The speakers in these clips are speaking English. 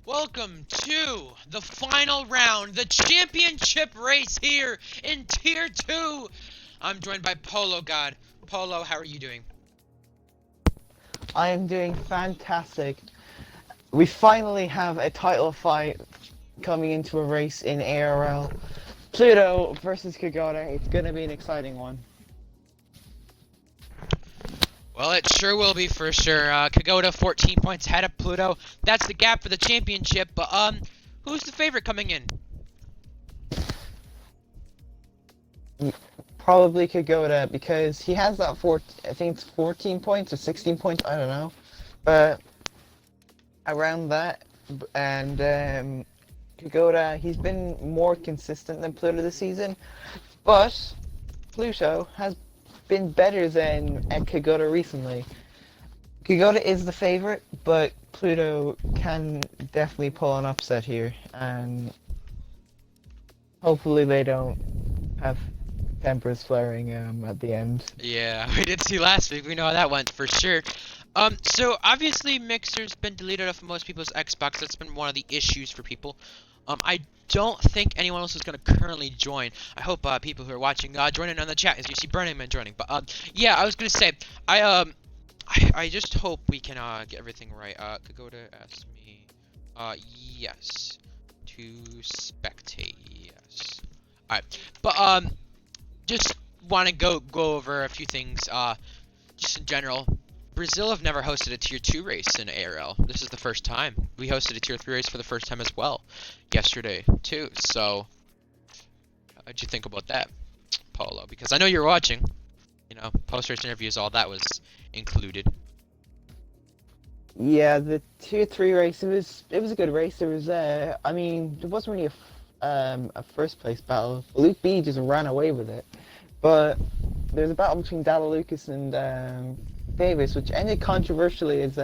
Welcome to the final round, the championship race here in Tier 2. I'm joined by Polo God. Polo, how are you doing? I am doing fantastic. We finally have a title fight coming into a race in ARL. Pluto versus Kagoda. It's going to be an exciting one. Well, it sure will be for sure. Kagoda 14 points ahead of Pluto. That's the gap for the championship, but who's the favorite coming in? Probably Kagoda because he has that I think it's 14 points or 16 points, I don't know. But around that, and Kagoda, he's been more consistent than Pluto this season. But Pluto has been better than Kagoda recently. Kagoda is the favorite, but Pluto can definitely pull an upset here, and hopefully they don't have tempers flaring at the end. Yeah, we did see last week. We know how that went for sure. So obviously Mixer's been deleted off of most people's Xbox. That's been one of the issues for people. I don't think anyone else is going to currently join. I hope people who are watching join in on the chat as you see Burning Man joining. But yeah, I was going to say I just hope we can get everything right. Kagoda asked me yes to spectate. Yes. All right. But just want to go over a few things just in general. Brazil have never hosted a Tier 2 race in ARL. This is the first time. We hosted a Tier 3 race for the first time as well yesterday, too. So, how'd you think about that, Polo? Because I know you're watching. You know, post-race interviews, all that was included. Yeah, the tier 3 race, it was a good race. I mean, there wasn't really a first place battle. Luke B just ran away with it, but there's a battle between Dalla Lucas and Davis, which ended controversially as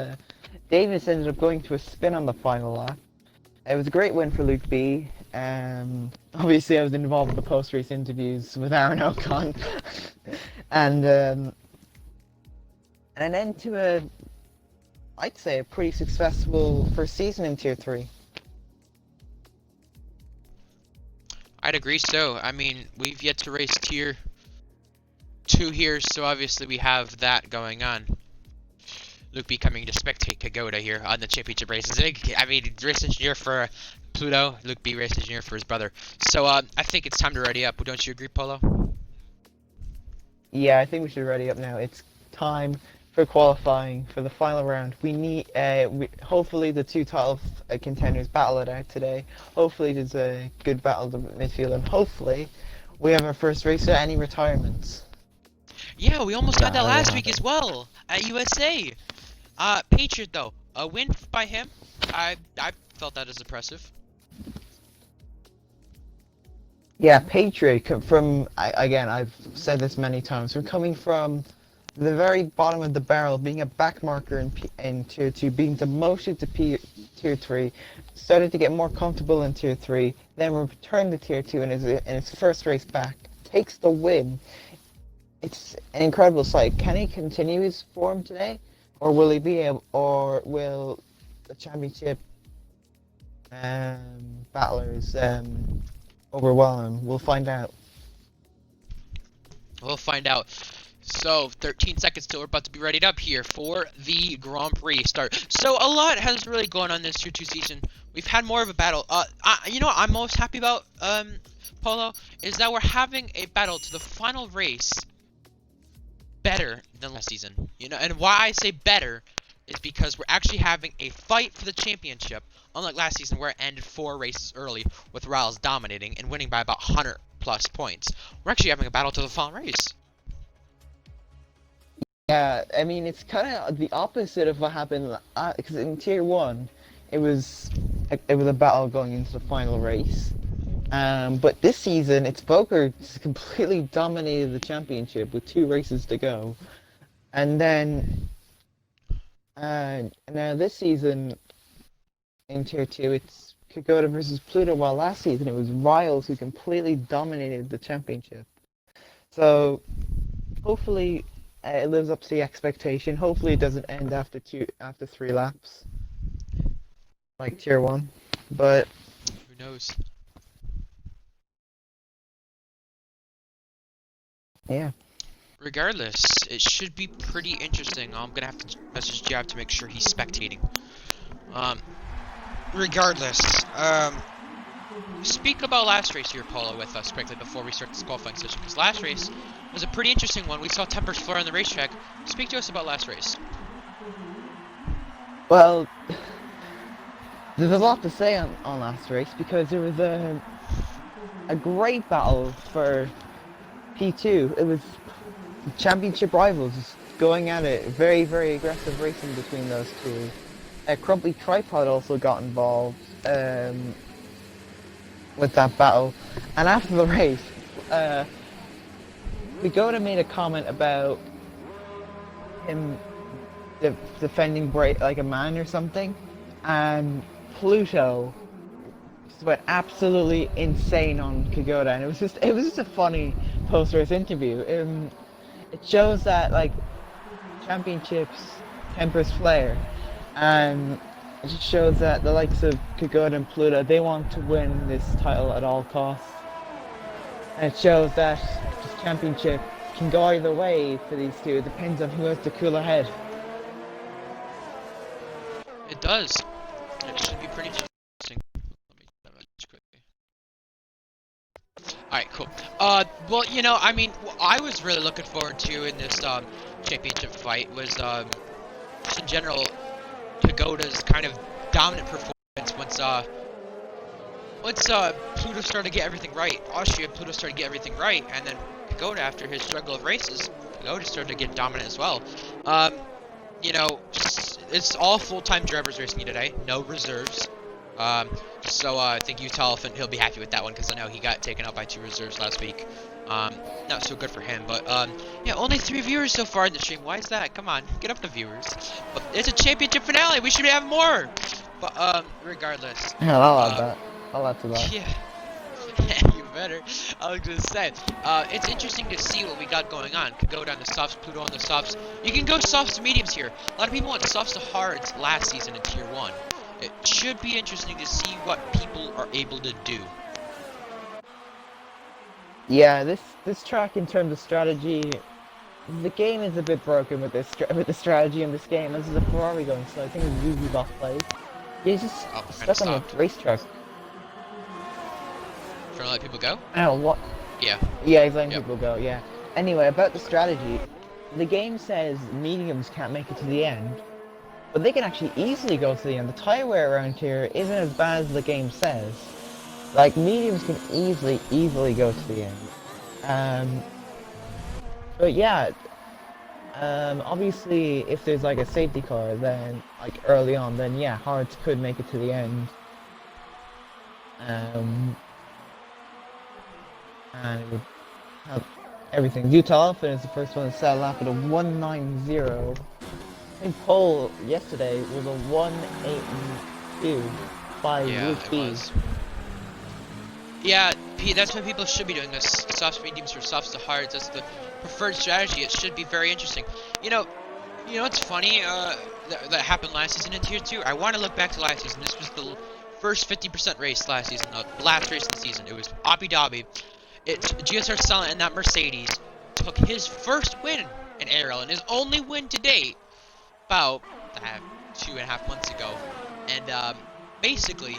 Davis ended up going to a spin on the final lap. It was a great win for Luke B. Obviously, I was involved with the post-race interviews with Aaron Ocon, and an end to I'd say a pretty successful first season in Tier 3. I'd agree so. I mean, we've yet to race Tier 2 here, so obviously we have that going on. Luke B coming to spectate Kagoda here on the championship races. I mean, race engineer for Pluto, Luke B race engineer for his brother. So I think it's time to ready up. Don't you agree, Polo? Yeah, I think we should ready up now. It's time for qualifying for the final round. We need, hopefully the two title contenders battle it out today. Hopefully there's a good battle of the midfield, and hopefully we have our first race without any retirements. Yeah, we almost had that last week as well at USA. Patriot though, a win by him. I felt that as impressive. Yeah, Patriot from again. I've said this many times. We're coming from the very bottom of the barrel, being a back marker in Tier 2, being demoted to Tier 3, started to get more comfortable in Tier 3, then returned to Tier 2 in his first race back, takes the win. It's an incredible sight. Can he continue his form today? Or will he be able, or will the championship battlers overwhelm him? We'll find out. We'll find out. So, 13 seconds till we're about to be readied up here for the Grand Prix start. So, a lot has really gone on this Tier 2 season. We've had more of a battle. You know what I'm most happy about, Polo, is that we're having a battle to the final race better than last season. You know, and why I say better is because we're actually having a fight for the championship, unlike last season where it ended 4 races early with Riles dominating and winning by about 100 plus points. We're actually having a battle to the final race. Yeah, I mean, it's kind of the opposite of what happened, because in Tier 1, it was a battle going into the final race. But this season, it's Boker just completely dominated the championship with 2 races to go. And then, now this season, in Tier 2, it's Kagoda versus Pluto, while last season it was Riles who completely dominated the championship. So, hopefully, it lives up to the expectation. Hopefully, it doesn't end after 3 laps. like tier 1. But Who knows? yeah. Regardless, it should be pretty interesting. I'm gonna have to message Jab to make sure he's spectating. Um, regardless, speak about last race here, Paula, with us quickly before we start this qualifying session, because last race was a pretty interesting one. We saw tempers flare on the racetrack. Speak to us about last race. Well, there's a lot to say on last race because there was a great battle for P2. It was championship rivals going at it. Very, very aggressive racing between those two. Crumply Tripod also got involved with that battle. And after the race, Pagoda made a comment about him defending Bright like a man or something, and Pluto just went absolutely insane on Kagoda, and it was just a funny post-race interview. It shows that like championships tempers flare, and it just shows that the likes of Kagoda and Pluto, they want to win this title at all costs, and it shows that this championship can go either way for these two. It depends on who has the cooler head. It does. It should be pretty interesting. Let me do that quickly. Alright, cool. Well, you know, I mean, what I was really looking forward to in this, championship fight was, just in general, Pagoda's kind of dominant performance once Pluto started to get everything right. Austria, Pluto started to get everything right, and then Pagoda, after his struggle of races, Pagoda started to get dominant as well. You know, it's all full-time drivers racing today, no reserves. So I think Utah Elephant, he'll be happy with that one because I know he got taken out by 2 reserves last week. Not so good for him, but yeah, only 3 viewers so far in the stream. Why is that? Come on, get up the viewers. But it's a championship finale. We should have more. But regardless. Yeah, I'll add that. I'll add to that. Yeah. You better. I was gonna say, it's interesting to see what we got going on. Could go down the softs, Pluto on the softs. You can go softs to mediums here. A lot of people went softs to hards last season in tier 1. It should be interesting to see what people are able to do. Yeah, this track in terms of strategy, the game is a bit broken with the strategy in this game. This is a Ferrari going slow. I think it's usually boss plays. He's just stuck on the racetrack. Trying to let people go? Oh, what? Yeah. Yeah, he's letting people go, yeah. Anyway, about the strategy, the game says mediums can't make it to the end, but they can actually easily go to the end. The tire wear around here isn't as bad as the game says. Like, mediums can easily go to the end. But yeah, obviously, if there's like a safety car, then, like, early on, then yeah, hards could make it to the end. And it would help everything. Utah Elephant is the first one to set a lap at a 1:90. I think pole yesterday was a 1:82 by Luke B. Yeah, that's what people should be doing. This softs mediums for softs to hards. That's the preferred strategy. It should be very interesting. You know what's funny? That happened last season in tier 2. I want to look back to last season. This was the first 50% race last season. The last race of the season. It was Abu Dhabi. It's GSR Silent and that Mercedes took his first win in ARL and his only win to date about 2.5 months ago. And basically,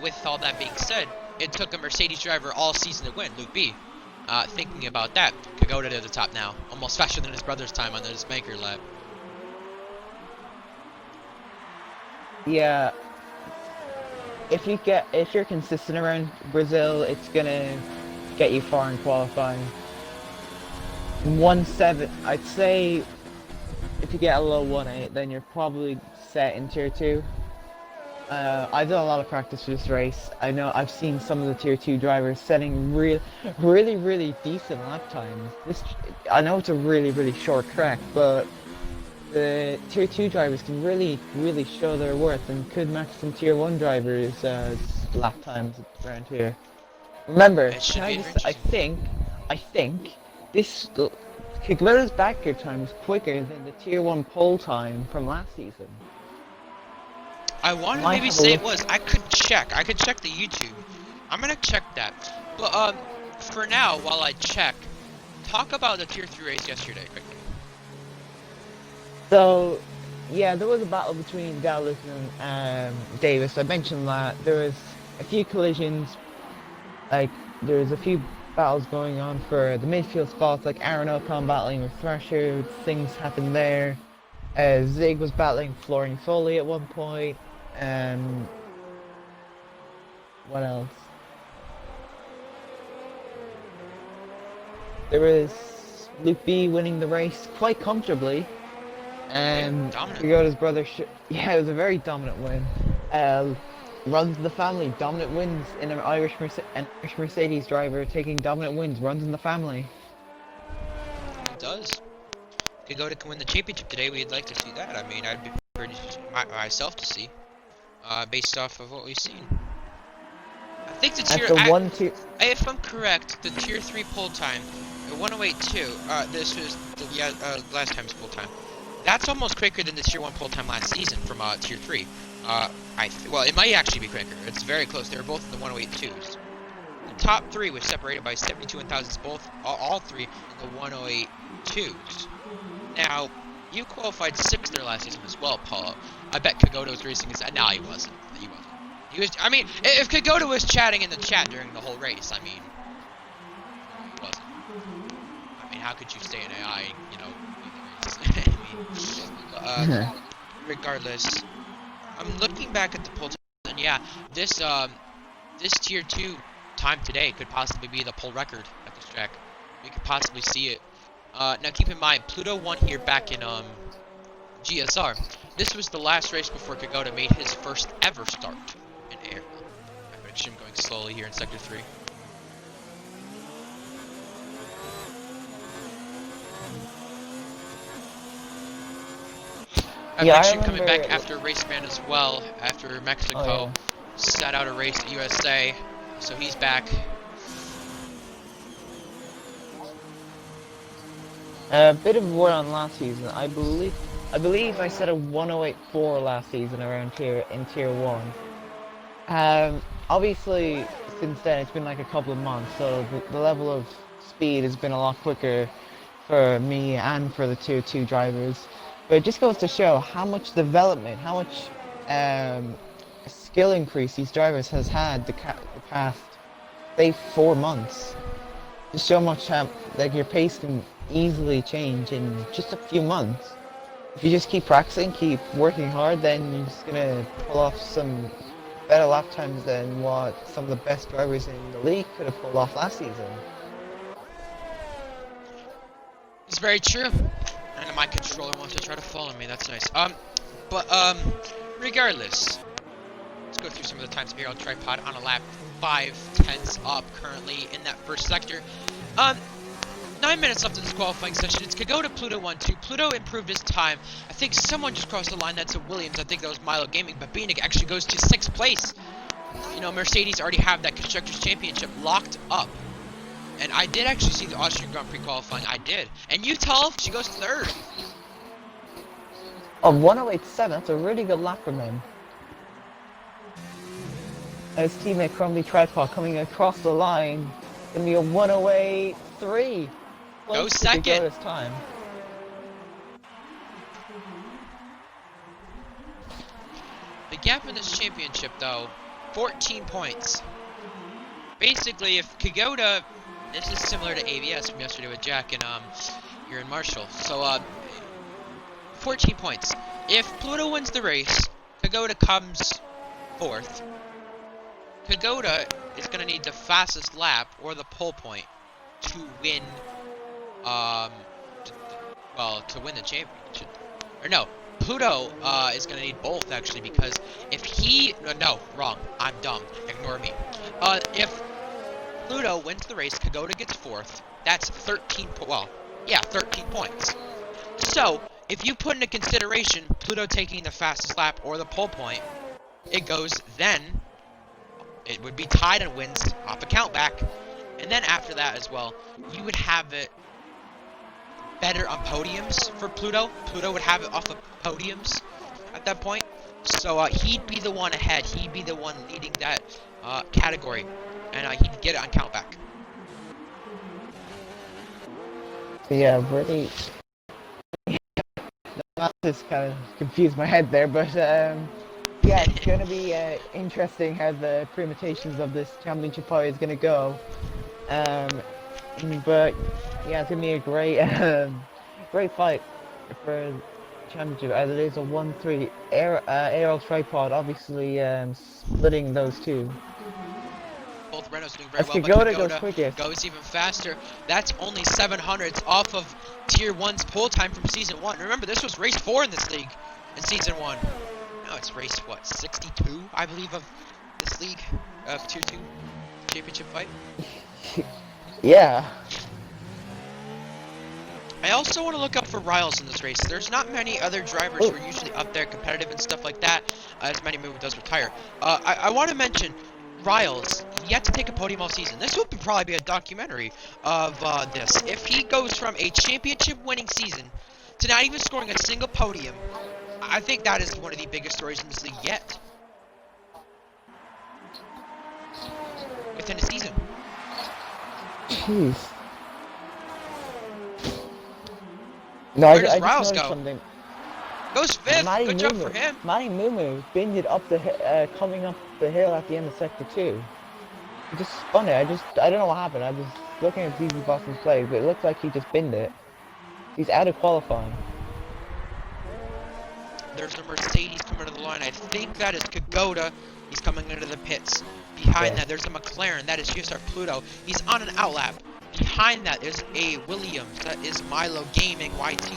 with all that being said, it took a Mercedes driver all season to win, Luke B. Thinking about that, could go to the top now, almost faster than his brother's time on this banker lap. Yeah. If you're consistent around Brazil, it's gonna get you far in qualifying. 1.7, I'd say, if you get a low 1.8, then you're probably set in tier 2. I've done a lot of practice for this race. I know I've seen some of the tier 2 drivers setting really decent lap times. I know it's a really short track, but the tier 2 drivers can really show their worth and could match some tier 1 drivers' lap times around here. Remember, I think this Kigler's backer time is quicker than the tier 1 pole time from last season. I want to Might maybe have a say it look. was. I could check. I could check the YouTube. I'm gonna check that. But for now, while I check, talk about the Tier 3 race yesterday quickly. So, yeah, there was a battle between Dallas and Davis. I mentioned that there was a few collisions. Like there was a few battles going on for the midfield spots, like Aaron Ocon battling with Thrasher. Things happened there. Zig was battling Flooring Foley at one point. Um, what else? There was Luke B winning the race quite comfortably. Dominant. Toyota's brother, yeah, it was a very dominant win. Runs in the family, dominant wins in an Irish Mercedes driver taking dominant wins, runs in the family. It does. Could go to win the championship today. We'd like to see that. I mean, I'd be pretty myself to see, based off of what we've seen. I think the tier. At the 1-2. If I'm correct, the tier 3 pull time, 108.2. This was the last time's pull time. That's almost quicker than the tier 1 pull time last season from tier 3. Well, it might actually be quicker. It's very close. They were both in the 108.2s. The top 3 was separated by 72 and thousands, both all 3 in the 108.2s. Now, you qualified 6th there last season as well, Paulo. I bet Kagoto was racing his. No, he wasn't. He wasn't. He was. I mean, if Kagoto was chatting in the chat during the whole race, I mean, he wasn't. I mean, how could you stay in AI? You know, I mean, regardless, I'm looking back at the poll, and yeah, this tier 2 time today could possibly be the pole record at this track. We could possibly see it. Now keep in mind, Pluto won here back in GSR. This was the last race before Kagoto made his first ever start in ARL. I mentioned him going slowly here in Sector 3. I mentioned coming back after race ban as well, after Mexico sat out a race at USA, so he's back. A bit of a word on last season. I believe I set a 108.4 last season around tier 1. Obviously since then it's been like a couple of months, so the level of speed has been a lot quicker for me and for the tier 2 drivers. But it just goes to show how much development, how much skill increase these drivers has had the past, say, 4 months. Just so much like your pace can easily change in just a few months. If you just keep practicing, keep working hard, then you're just gonna pull off some better lap times than what some of the best drivers in the league could have pulled off last season. It's very true. And my controller wants to try to follow me. That's nice. Regardless, let's go through some of the times here on tripod on a lap 5/10 up currently in that first sector. 9 minutes left in this qualifying session. It's Kagoto Pluto 1-2. Pluto improved his time. I think someone just crossed the line. That's a Williams. I think that was Milo Gaming. But Beanick actually goes to 6th place. You know, Mercedes already have that Constructors' Championship locked up. And I did actually see the Austrian Grand Prix qualifying. I did. And Utah, she goes 3rd. Oh, 108.7. That's a really good lap from him. And his teammate Crumbly Tripod coming across the line. Gonna be a 108.3. Go second. Time. The gap in this championship, though, 14 points. Basically, if Kagoto, this is similar to ABS from yesterday with Jack and here in Marshall. So 14 points. If Pluto wins the race, Kagoto comes 4th. Kagoto is gonna need the fastest lap or the pole point to win. To win the championship. Or no, Pluto is gonna need both actually, because if he no, wrong. I'm dumb. Ignore me. If Pluto wins the race, Kagoto gets 4th. That's 13 13 points. So, if you put into consideration Pluto taking the fastest lap or the pole point, it goes then. It would be tied on wins, hop a count back. And then after that as well, you would have it better on podiums for Pluto. Pluto would have it off of podiums at that point. So he'd be the one ahead. He'd be the one leading that category, and he'd get it on countback. So yeah, really. That just kind of confused my head there, but yeah, it's gonna be interesting how the permutations of this championship fight is gonna go. But yeah, it's gonna be a great, great fight for championship. As it is a 1-3 ARL tripod, obviously splitting those two. Both Renaults doing very As well, but Kagoda goes Kagoda quickest. goes even faster. That's only 700s off of Tier 1's pole time from Season 1. Remember, this was race 4 in this league in Season 1. Now it's race, what, 62, I believe, of this league, of Tier 2 championship fight. Yeah. I also want to look up for Riles in this race. There's not many other drivers who are usually up there competitive and stuff like that, as many move does retire. I want to mention Riles, yet to take a podium all season. This will probably be a documentary of this. If he goes from a championship winning season to not even scoring a single podium, I think that is one of the biggest stories in this league yet. Within a season. Jeez. No, Where does I just Riles noticed go? something. Goes 5th. Matty Good job Mumu. for him. Matty Mumu binged up the coming up the hill at the end of sector 2. He just spun it. I don't know what happened. I was looking at ZZ Boston's play, but it looked like he just binned it. He's out of qualifying. There's a Mercedes coming to the line. I think that is Kagoda. He's coming into the pits. Behind that, there's a McLaren. That is GSR Pluto. He's on an outlap. Behind that is a Williams. That is Milo Gaming YT.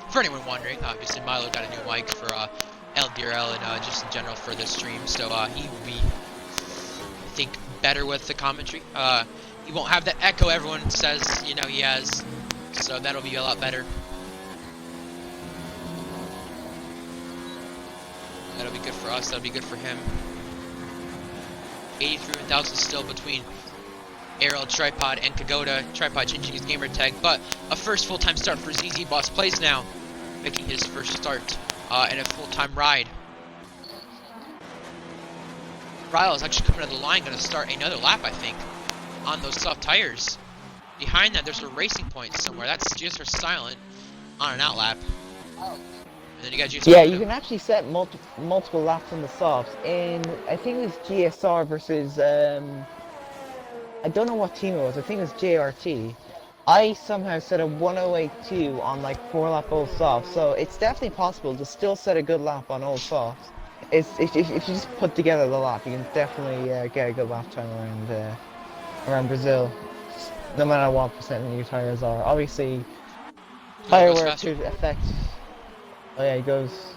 For anyone wondering, obviously Milo got a new mic for LDRL and just in general for this stream, so he will be, I think, better with the commentary. He won't have that echo everyone says, you know, he has, so that'll be a lot better. That'll be good for us, that'll be good for him. 83,000 still between ARL Tripod and Kagoda. Tripod changing his gamer tag, but a first full-time start for ZZ Boss plays now, making his first start in a full-time ride. Ryle is actually coming to the line, going to start another lap, I think, on those soft tires. Behind that, there's a racing point somewhere. That's GSR Silent on an outlap. And then you got GSR. Yeah, you can actually set multiple laps on the softs. In I think it was GSR versus I don't know what team it was. I think it was JRT. I somehow set a 108.2 on like 4-lap old softs, so it's definitely possible to still set a good lap on old softs. If you just put together the lap, you can definitely get a good lap time around Brazil, no matter what percent your tires are. Obviously, tire wear to affect. Oh yeah, he goes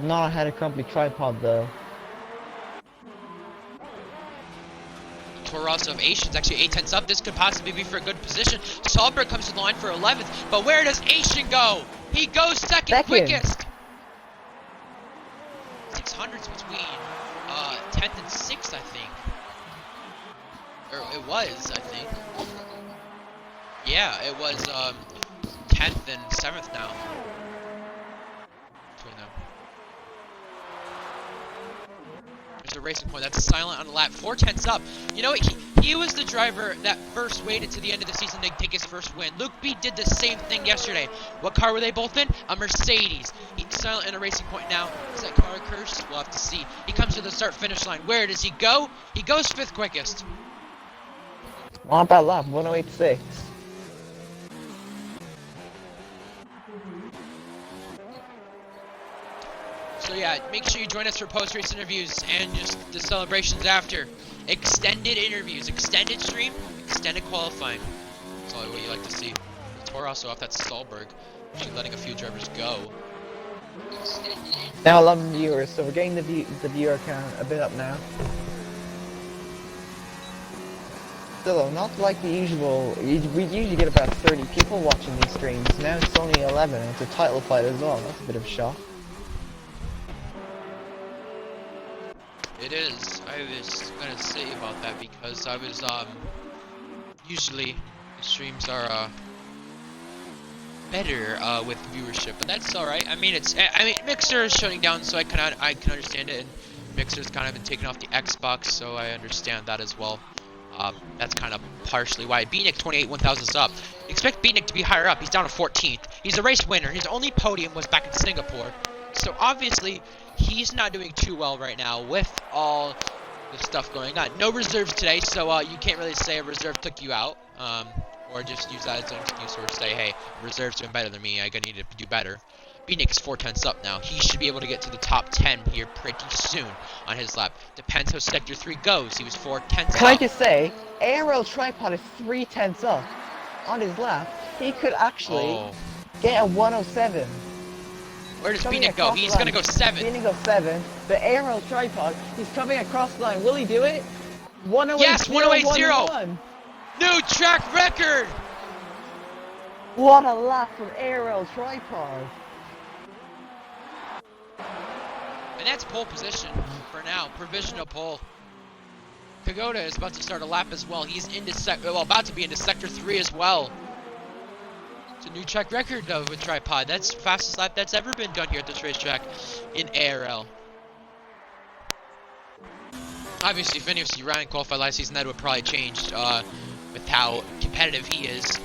not ahead of company tripod though. Toros of Asians actually 8/10 up. This could possibly be for a good position. Sahlberg comes to the line for 11th, but where does Asian go? He goes second quickest. 600s between 10th and 6th, I think. Or it was, I think. Yeah, it was 10th and 7th now. Between them. There's a racing point. That's Silent on the lap. 4/10 up. You know what? He was the driver that first waited to the end of the season to take his first win. Luke B did the same thing yesterday. What car were they both in? A Mercedes. He's Silent in a racing point now. Is that car cursed? We'll have to see. He comes to the start-finish line. Where does he go? He goes 5th quickest. On that lap, 108.6. So yeah, make sure you join us for post-race interviews and just the celebrations after. Extended interviews, extended stream, extended qualifying. That's all what you like to see. Tor also off that Sahlberg, actually letting a few drivers go. Now 11 viewers, so we're getting the viewer count a bit up now. Still, not like the usual. We usually get about 30 people watching these streams. Now it's only 11. And it's a title fight as well. That's a bit of a shock. It is. I was gonna say about that because I was usually the streams are better with viewership, but that's all right. I mean, Mixer is shutting down, so I can understand it, and Mixer's kind of been taken off the Xbox, so I understand that as well. That's kind of partially why. B-Nick 28 1,000 sub. Expect B-Nick to be higher up. He's down to 14th. He's a race winner. His only podium was back in Singapore, so obviously he's not doing too well right now with all the stuff going on. No reserves today, so you can't really say a reserve took you out. Or just use that as an excuse, or say, hey, reserve's doing better than me, I need to do better. B-Nick's 4/10 up now. He should be able to get to the top 10 here pretty soon on his lap. Depends how Sector 3 goes. He was 4/10 up. Can I just say, ARL Tripod is 3/10 up on his lap. He could actually get a 107. Where does B-Nick go? He's going to go 7. B-Nick goes 7. The ARL Tripod, he's coming across the line. Will he do it? 108. Yes, 108.0. New track record! What a lap from ARL Tripod. And that's pole position for now. Provisional pole. Kagoda is about to start a lap as well. He's into about to be into Sector 3 as well. It's a new track record though with Tripod. That's the fastest lap that's ever been done here at this racetrack in ARL. Obviously, if any of you Ryan qualified last season, that would probably change with how competitive he is.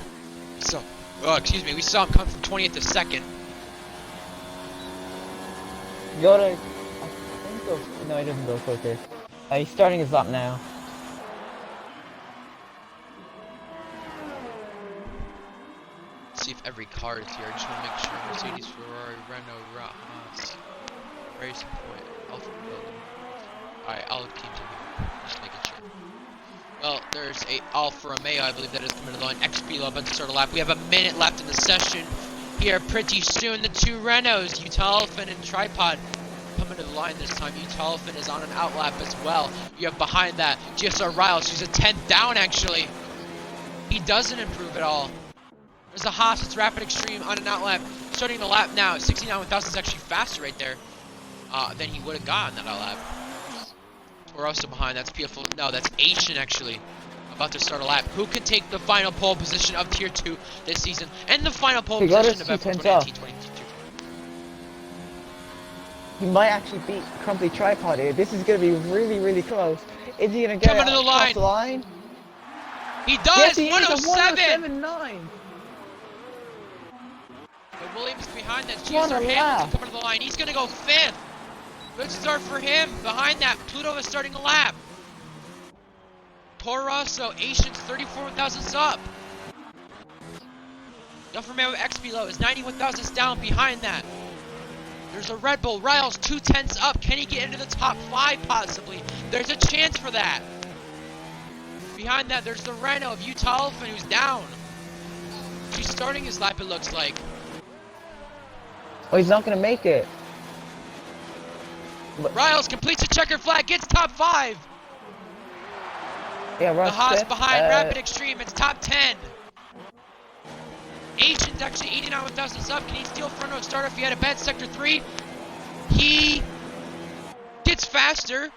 So, we saw him come from 20th to 2nd. I think goes, no, he doesn't go quicker. He's starting his lap now. Let's see if every car is here. I just want to make sure. Mercedes, Ferrari, Renault, Haas, Racing Point, Alfa Romeo. Alright, all the teams are here. Just making sure. Well, there's a Alfa Romeo, I believe that is coming to the line. XB1 about to start a lap. We have a minute left in the session here. Pretty soon, the two Renaults, Utalfin and Tripod, coming to the line this time. Utalfin is on an outlap as well. You have behind that GSR Riles, who's a 10th down actually. He doesn't improve at all. There's a Haas, it's Rapid Extreme on an outlap. Starting the lap now. 69 1,000 is actually faster right there than he would have gotten that outlap. We're also behind. That's beautiful. No, that's Asian actually. About to start a lap. Who can take the final pole position of Tier 2 this season? And the final pole position of F1 2019-2022. He might actually beat Crumply Tripod here. This is going to be really, really close. Is he going to get coming to the line? He does! Yes, he 107! 107.9! But Williams behind that. GSR Hamilton coming to the line. He's going to go 5th. Good start for him. Behind that, Pluto is starting a lap. Toro Rosso, Asians, 34,000 up. Alfa Romeo XB is 91,000 down behind that. There's a Red Bull, Riles, 2/10 up. Can he get into the top 5 possibly? There's a chance for that. Behind that, there's the Renault of Utalfin who's down. He's starting his lap, it looks like. Oh, he's not going to make it. Riles completes a checkered flag, gets top 5. Yeah, the Haas behind Rapid Extreme, it's top 10. Asian's actually 89 1,000 sub. Can he steal front row start if he had a bad Sector 3? He gets faster,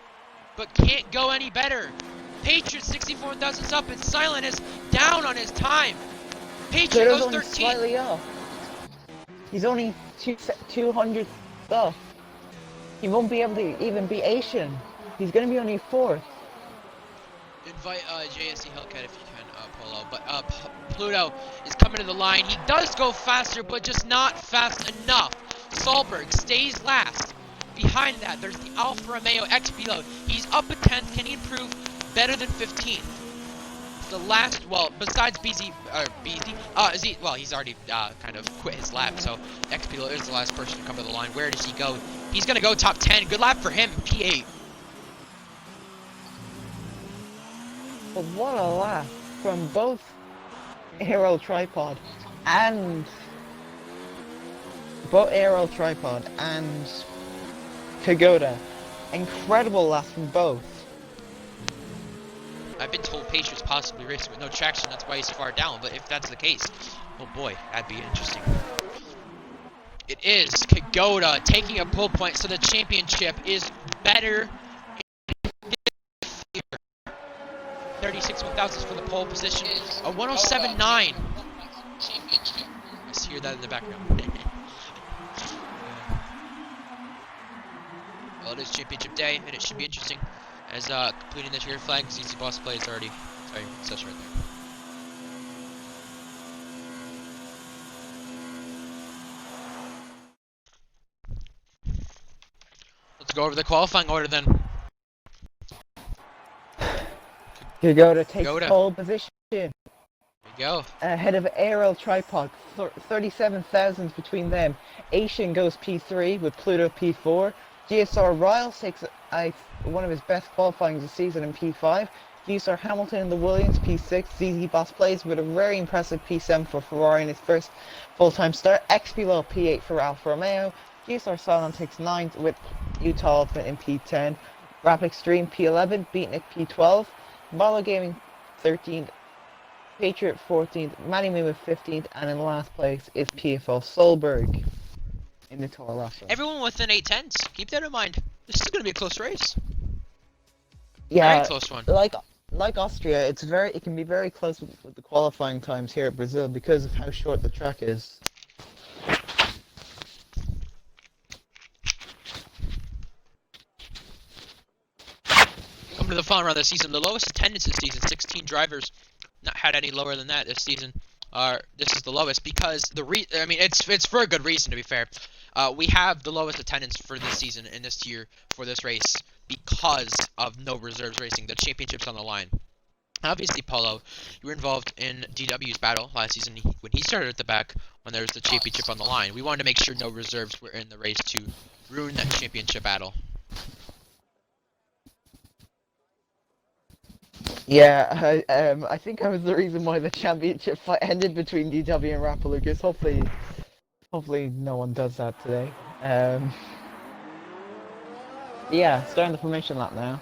but can't go any better. Patriot 64 1,000 sub, and Silent is down on his time. Patriot goes 13. Slightly off. He's only 200 stuff. He won't be able to even be Asian. He's going to be only 4th. Invite JSC Hellcat if you can, Polo. But Pluto is coming to the line. He does go faster, but just not fast enough. Solberg stays last. Behind that, there's the Alfa Romeo XB. He's up a 10th. Can he improve better than 15th? The last, well, besides BZ, well, he's already kind of quit his lap, so XB is the last person to come to the line. Where does he go? He's going to go top 10. Good lap for him, P8. But what a lap from both ARL Tripod and Kagoda. Incredible laps from both. I've been told Patriots possibly racing with no traction, that's why he's far down, but if that's the case, oh boy, that'd be interesting. It is Kagoda taking a pole point, so the championship is better. 36 1,000 for the pole position, a 107.9. flags. Hear that in the background. Well, it is championship day, and it should be interesting. As completing the checker flags, easy boss play is already. Sorry, session right there. Let's go over the qualifying order then. Kagoda takes Kagoda. pole position. There you go. Ahead of ARL Tripod, 37,000 between them. Asian goes P3 with Pluto P4. GSR Riles takes one of his best qualifying this season in P5. GSR Hamilton in the Williams P6. ZZ Boss plays with a very impressive P7 for Ferrari in his first full-time start. XB1 P8 for Alfa Romeo. GSR Cylon takes 9th with Utah Ultimate in P10. Rap Extreme P11, Beatnik P12. Marlo Gaming 13th. Patriot 14th, Manny Moo with 15th, and in last place is PFL Solberg in the Toro Rosso. Everyone within 8/10s. Keep that in mind. This is going to be a close race. Yeah, Very close one. Like Austria, it can be very close with the qualifying times here at Brazil because of how short the track is. Coming to the final round of the season, the lowest attendance this season, 16 drivers. Not had any lower than that this season. This is the lowest because it's for a good reason, to be fair. We have the lowest attendance for this season and this year for this race because of no reserves racing. The championship's on the line. Obviously, Paulo, you were involved in DW's battle last season when he started at the back when there was the championship on the line. We wanted to make sure no reserves were in the race to ruin that championship battle. Yeah, I think I was the reason why the championship fight ended between DW and Rappalucas. Hopefully no one does that today. Yeah, starting the formation lap now.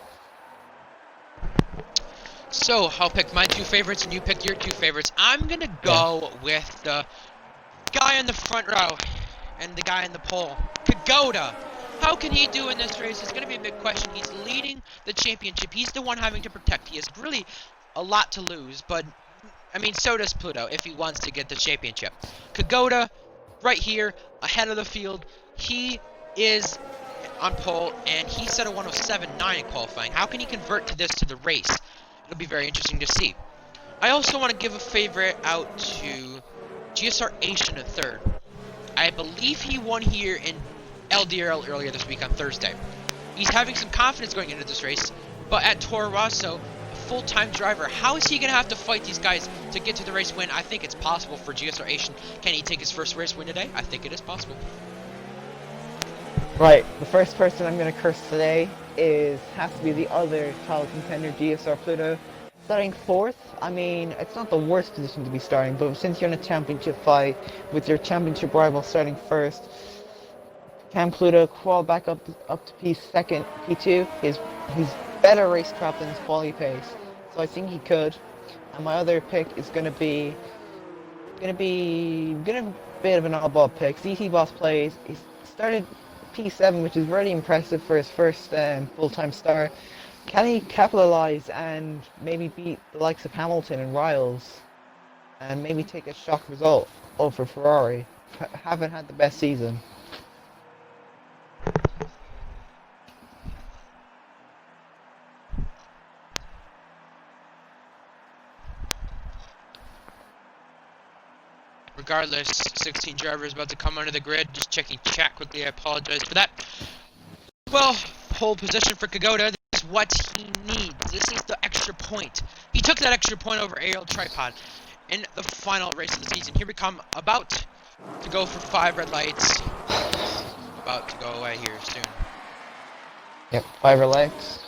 So, I'll pick my two favorites and you pick your two favorites. I'm gonna go with the guy in the front row and the guy in the pole. Kagoda! How can he do in this race? It's going to be a big question. He's leading the championship. He's the one having to protect. He has really a lot to lose, but, I mean, so does Pluto if he wants to get the championship. Kagoda, right here, ahead of the field. He is on pole, and he set a 107.9 in qualifying. How can he convert to this to the race? It'll be very interesting to see. I also want to give a favorite out to GSR Asian in third. I believe he won here in LDRL earlier this week on Thursday. He's having some confidence going into this race, but at Toro Rosso, a full-time driver, how is he going to have to fight these guys to get to the race win? I think it's possible for GSR Asian. Can he take his first race win today? I think it is possible. Right, the first person I'm going to curse today has to be the other title contender, GSR Pluto. Starting 4th, I mean, it's not the worst position to be starting, but since you're in a championship fight with your championship rival starting 1st, can Pluto crawl back up to P2? P2? He's better racecraft than his quality pace, so I think he could. And my other pick is gonna be a bit of an oddball pick. ZT Boss plays. He started P7, which is really impressive for his first full-time start. Can he capitalize and maybe beat the likes of Hamilton and Riles, and maybe take a shock result over Ferrari? Haven't had the best season. Regardless, 16 drivers about to come under the grid. Just checking chat quickly. I apologize for that. Well, pole position for Kagoda. This is what he needs. This is the extra point. He took that extra point over ARL Tripod in the final race of the season. Here we come, about to go for 5 red lights. About to go away here soon. Yep, 5 red lights.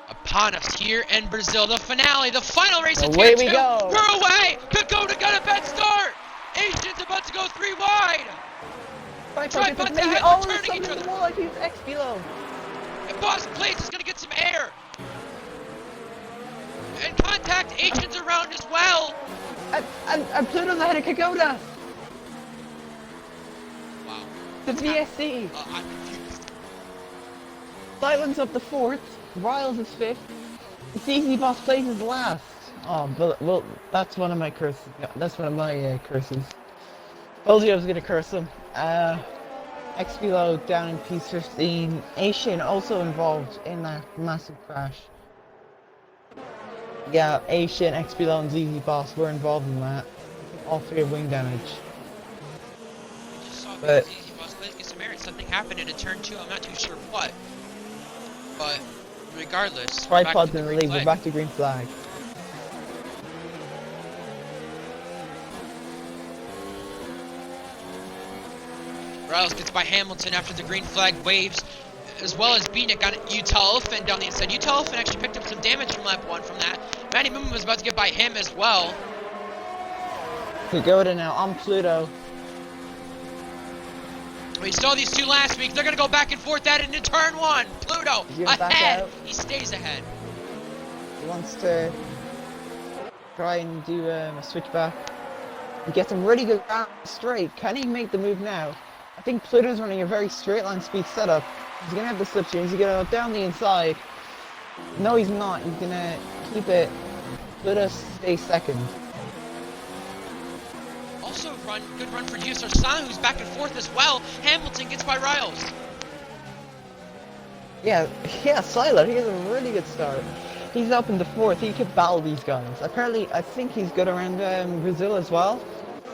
Upon us here in Brazil, the finale, the final race of Away Tier 2. we go. We're away. Kagoda got a bad start. Asian's about to go 3 wide. Tripod's ahead, oh, they're there's turning each something other. more like he's X below. And Boss Blaze is gonna get some air. And contact Asians around as well. And Pluto's ahead of Kagoda. Wow. The VSC. I'm confused. Silence up the 4th. Riles is 5th. ZZ Boss plays is last. Oh, well, that's one of my curses. That's one of my curses. Told you I was gonna curse him. XB down in P15. Asian also involved in that massive crash. Yeah, Asian, XB and ZZ Boss were involved in that. All three have wing damage. I just saw But because Easy Boss played against Samaritan. Something happened in a turn 2. I'm not too sure what. But regardless, we're back tripod to the in the green lead, we're flag. back to green flag. Riles gets by Hamilton after the green flag waves, as well as Beatnik on Utah Elephant down the inside. Utah Elephant actually picked up some damage from lap 1 from that. Manny Moon was about to get by him as well. Pagoda now on Pluto. We saw these two last week. They're going to go back and forth at it into turn 1. Pluto ahead. He stays ahead. He wants to try and do a switchback. He gets a really good round straight. Can he make the move now? I think Pluto's running a very straight line speed setup. He's gonna have the slipstream. He's gonna go down the inside. No, he's not. He's gonna keep it. Pluto stays second. Also good run for GSR San, who's back and forth as well. Hamilton gets by Riles. Yeah, Siler, he has a really good start. He's up in the fourth. He could battle these guys. Apparently, I think he's good around Brazil as well.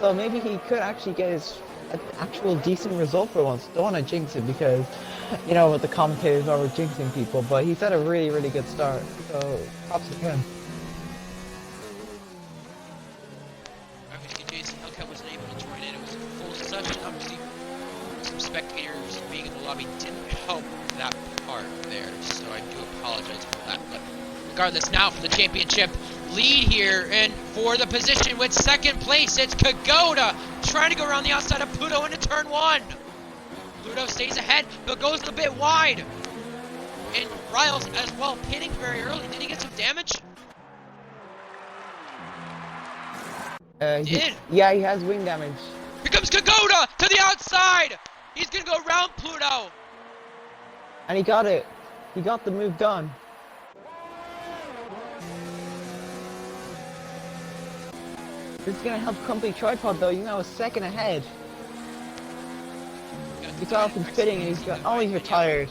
So maybe he could actually get his actual decent result for once. Don't want to jinx it because, you know, what the commentators are with jinxing people. But he's had a really, really good start. So props to him. Obviously, Jason Hillcat wasn't able to join in. It was a full session. Obviously, some spectators being in the lobby didn't help that part there. So I do apologize for that. But regardless, now for the championship lead here, and for the position with second place, it's Kagoda trying to go around the outside of Pluto into turn 1. Pluto stays ahead, but goes a bit wide. And Riles as well, pitting very early. Did he get some damage? Yeah, he has wing damage. Here comes Kagoda to the outside. He's gonna go around Pluto. And he got it. He got the move done. This is gonna help Company Tripod though, you know, a second ahead. He's off and fitting and he's got, oh, he's retired.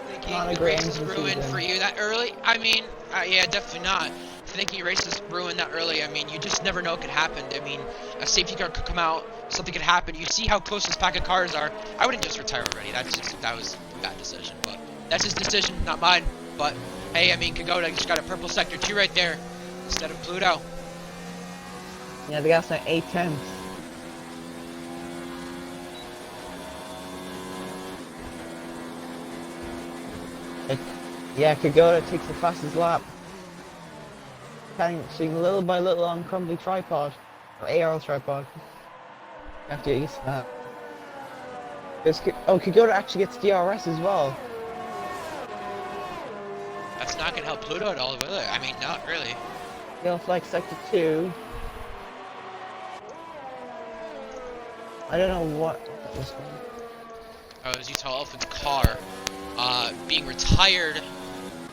Thinking the race is ruined for you that early? I mean, yeah, definitely not. Thinking your race is ruined that early, I mean, you just never know what could happen. I mean, a safety car could come out, something could happen. You see how close this pack of cars are. I wouldn't just retire already. That was a bad decision, but that's his decision, not mine. But hey, I mean, Kagoda just got a purple sector 2 right there instead of Pluto. Yeah, the guy's at 8/10. Yeah, Kagoda takes the fastest lap. Catching little by little on Crumbly Tripod. Or ARL Tripod. You have to get used to that. Oh, Kagoda actually gets DRS as well. That's not going to help Pluto at all, really. I mean, not really. He'll flex sector 2. I don't know what that was. It was Utah Elephant's car being retired,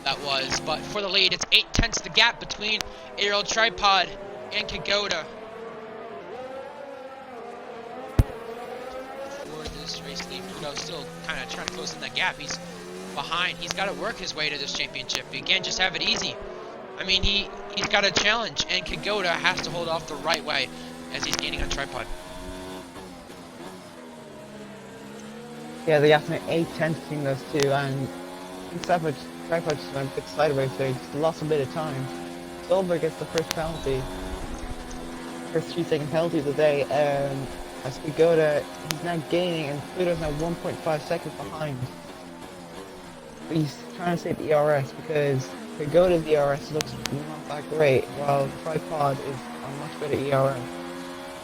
that was. But for the lead, it's 8/10 the gap between ARL Tripod and Kagoda. For this race lead, Pluto's still kind of trying to close in that gap. He's behind. He's got to work his way to this championship. He can't just have it easy. I mean, he's got a challenge, and Kagoda has to hold off the right way as he's gaining on Tripod. Yeah, they got an 8/10 between those two, and Tripod just went a bit sideways there. He just lost a bit of time. Solberg gets the first penalty. First 3-second penalty of the day. As Kagoda, he's now gaining, and Pluto's now 1.5 seconds behind. But he's trying to save the ERS because Kagoda's ERS looks not that great, while Tripod is a much better ERS.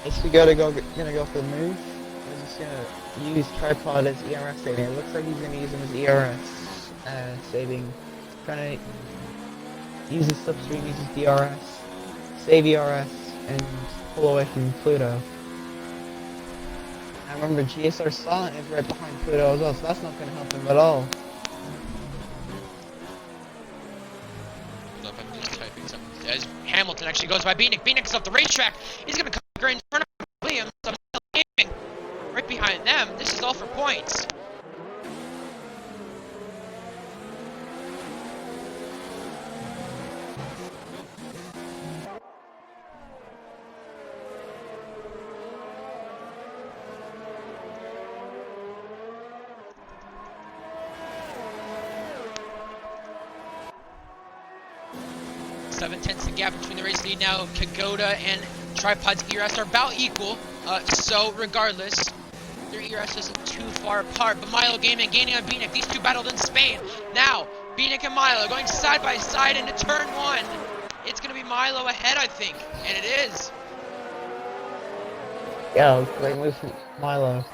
Is Kagoda gonna go for the move? Or is he gonna use Tripod as ERS saving? It looks like he's gonna use him as ERS saving. Trying to use his slipstream, use his DRS, save ERS, and pull away from Pluto. I remember GSR Silent is right behind Pluto as well, so that's not gonna help him at all. I'm just typing something. As Hamilton actually goes by Beanick. Beanick's off the racetrack. He's going to conquer in front of Williams. Right behind them. This is all for points. Seven-tenths the gap between the race lead now. Kagoda and Tripod's ERS are about equal. So regardless, their ERS isn't too far apart. But Milo gaining on Beanick. These two battled in Spain. Now, Beanick and Milo going side by side into turn one. It's going to be Milo ahead, I think. And it is. Yeah, great move from Milo.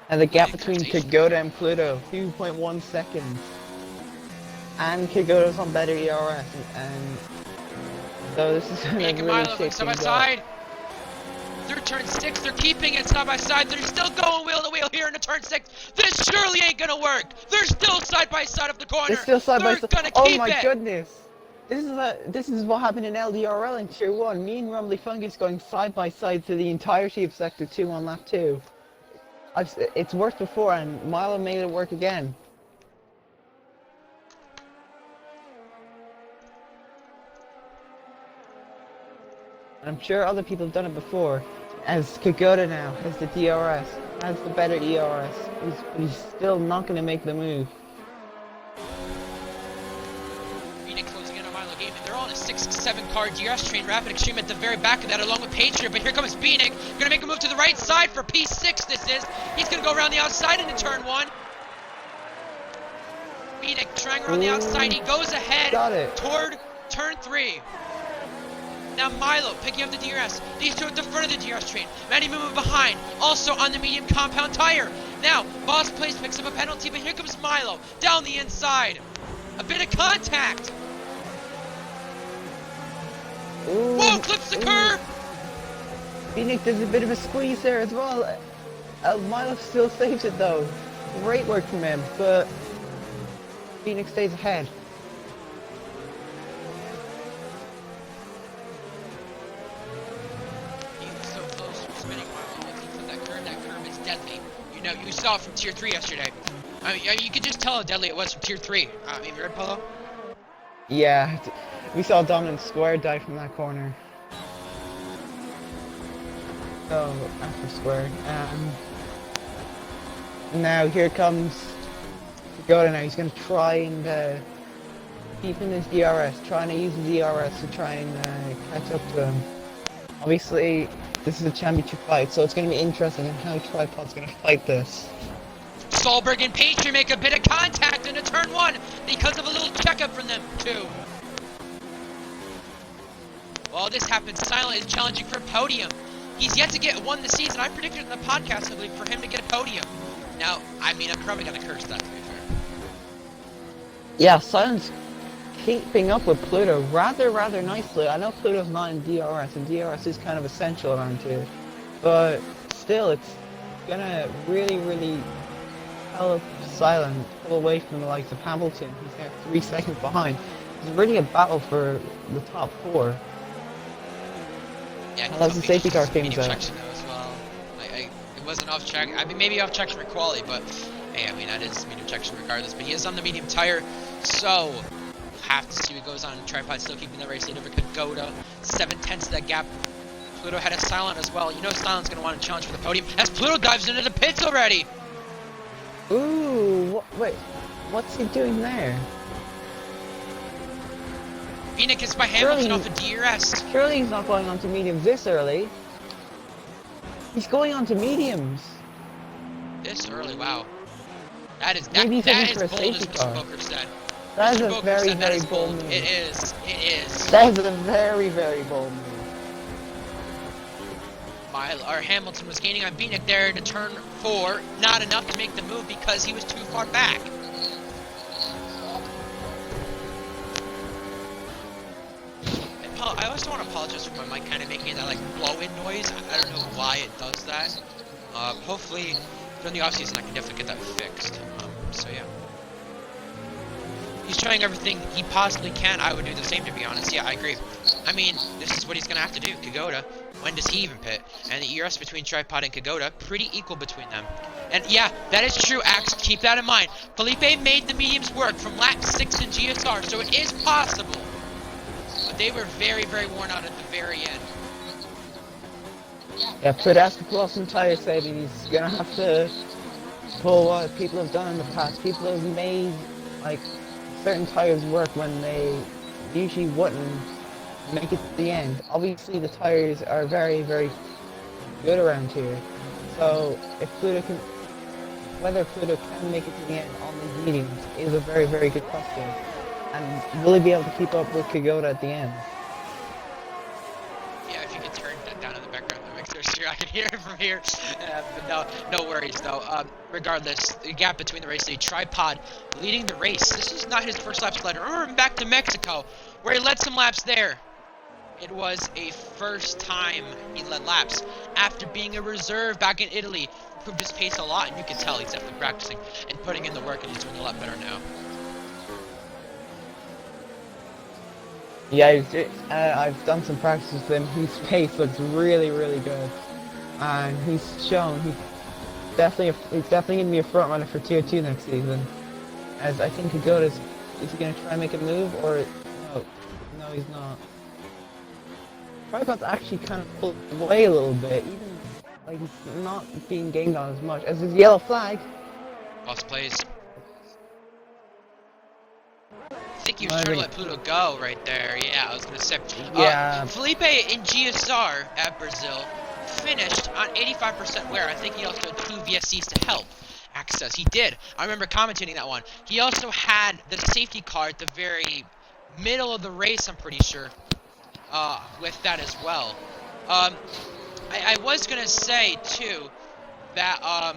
And the gap between Kagoda and Pluto, 2.1 seconds. And Kagoda's on better ERS, and so this is going to really shake side by things side. up. Through turn 6, they're keeping it side by side. They're still going wheel to wheel here into turn 6. This surely ain't gonna work. They're still side by side of the corner. They're still side by side. Gonna Oh keep my it. goodness! This is what happened in LDRL in Tier 1. Me and Rumbly Fungus going side by side through the entirety of Sector 2 on lap 2. It's worked before, and Milo made it work again. I'm sure other people have done it before. As Kagoda now has the DRS, has the better ERS. He's still not going to make the move. Beanick closing in on Milo Gaming. They're all in a 6-7 car DRS train. Rapid Extreme at the very back of that, along with Patriot. But here comes Beanick. Going to make a move to the right side for P6. This is. He's going to go around the outside into turn 1. Beanick trying around the outside. He goes ahead toward turn 3. Now Milo picking up the DRS. These two at the front of the DRS train. Manny moving behind. Also on the medium compound tire. Now, Boss Place picks up a penalty, but here comes Milo down the inside. A bit of contact. Ooh, whoa, clips the curb. Beanick does a bit of a squeeze there as well. Milo still saves it though. Great work from him, but Beanick stays ahead. You saw it from Tier 3 yesterday. I mean, you could just tell how deadly it was from Tier 3. I mean, Red Polo? Yeah, we saw Dominant Square die from that corner. So, after Square. Now, here comes Kagoda now. He's going to try and keep in his DRS, trying to use the DRS to try and catch up to him. Obviously, this is a championship fight, so it's going to be interesting in how Tripod's going to fight this. Solberg and Patriot make a bit of contact into turn 1 because of a little checkup from them, too. Well, this happens. Silent is challenging for a podium. He's yet to get one this season. I predicted in the podcast, I believe, for him to get a podium. Now, I mean, I'm probably going to curse that, to be fair. Yeah, Silent's keeping up with Pluto rather nicely. I know Pluto's not in DRS, and DRS is kind of essential around here, but still, it's gonna really help Silent pull away from the likes of Hamilton. He's now 3 seconds behind. It's really a battle for the top 4. Yeah, unless the safety car came out. As well. It wasn't off track. I mean, maybe off traction for quality, but hey, I mean, that is medium traction regardless. But he is on the medium tire, so have to see what goes on. Tripod still keeping the race lead over Kagoda. 7/10 of that gap. Pluto had a Silent as well. You know Silent's going to want to challenge for the podium as Pluto dives into the pits already. Ooh, wait, what's he doing there? Beanick gets by Hamilton off of DRS. Surely he's not going on to mediums this early. He's going on to mediums. This early, wow. That is Maybe that for is a bold, as safety Mr. car. Booker said. That is Mr. a Booker very said that is bold move. It is. That is a very bold move. Hamilton was gaining on Beanick there to turn 4. Not enough to make the move because he was too far back. I also want to apologize for my mic kind of making that like blow-in noise. I don't know why it does that. Hopefully during the off season I can definitely get that fixed. So yeah. he's trying everything he possibly can. I would do the same, to be honest. Yeah, I agree. I mean, this is what he's gonna have to do. Kagoda, when does he even pit? And the ERS between Tripod and Kagoda, pretty equal between them. And yeah, that is true, Axe. Keep that in mind. Felipe made the mediums work from lap 6 in GSR, so it is possible. But they were very, very worn out at the very end. Yeah, Put has to pull off some tires, said he's gonna have to pull what people have done in the past. People have made, like, certain tires work when they usually wouldn't make it to the end. Obviously, the tires are very, very good around here. So, if Pluto can, whether Pluto can make it to the end on the mediums is a very, very good question. And will he be able to keep up with Kagoda at the end? Yeah, if you could turn that down in the background, that makes sure I can hear it from here. But no worries though. Regardless, the gap between the race lead, Tripod leading the race. This is not his first lap sled. Remember back to Mexico, where he led some laps there. It was a first time he led laps after being a reserve back in Italy. Proved his pace a lot, and you can tell he's definitely practicing and putting in the work, and he's doing a lot better now. Yeah, I've done some practice with him. His pace looks really, really good, and he's shown he's definitely going to be a front runner for Tier 2 next season. As I think Kagoda's, is he going to try and make a move, or no, he's not. Tripod's actually kind of pulled away a little bit, even like he's not being gained on as much as his yellow flag. Lost plays. I think he was trying to let Pluto go right there. Yeah, I was gonna say. Yeah. Felipe in GSR at Brazil finished on 85% wear. I think he also had 2 VSCs to help access. He did. I remember commentating that one. He also had the safety car at the very middle of the race, I'm pretty sure, with that as well. I was gonna say too that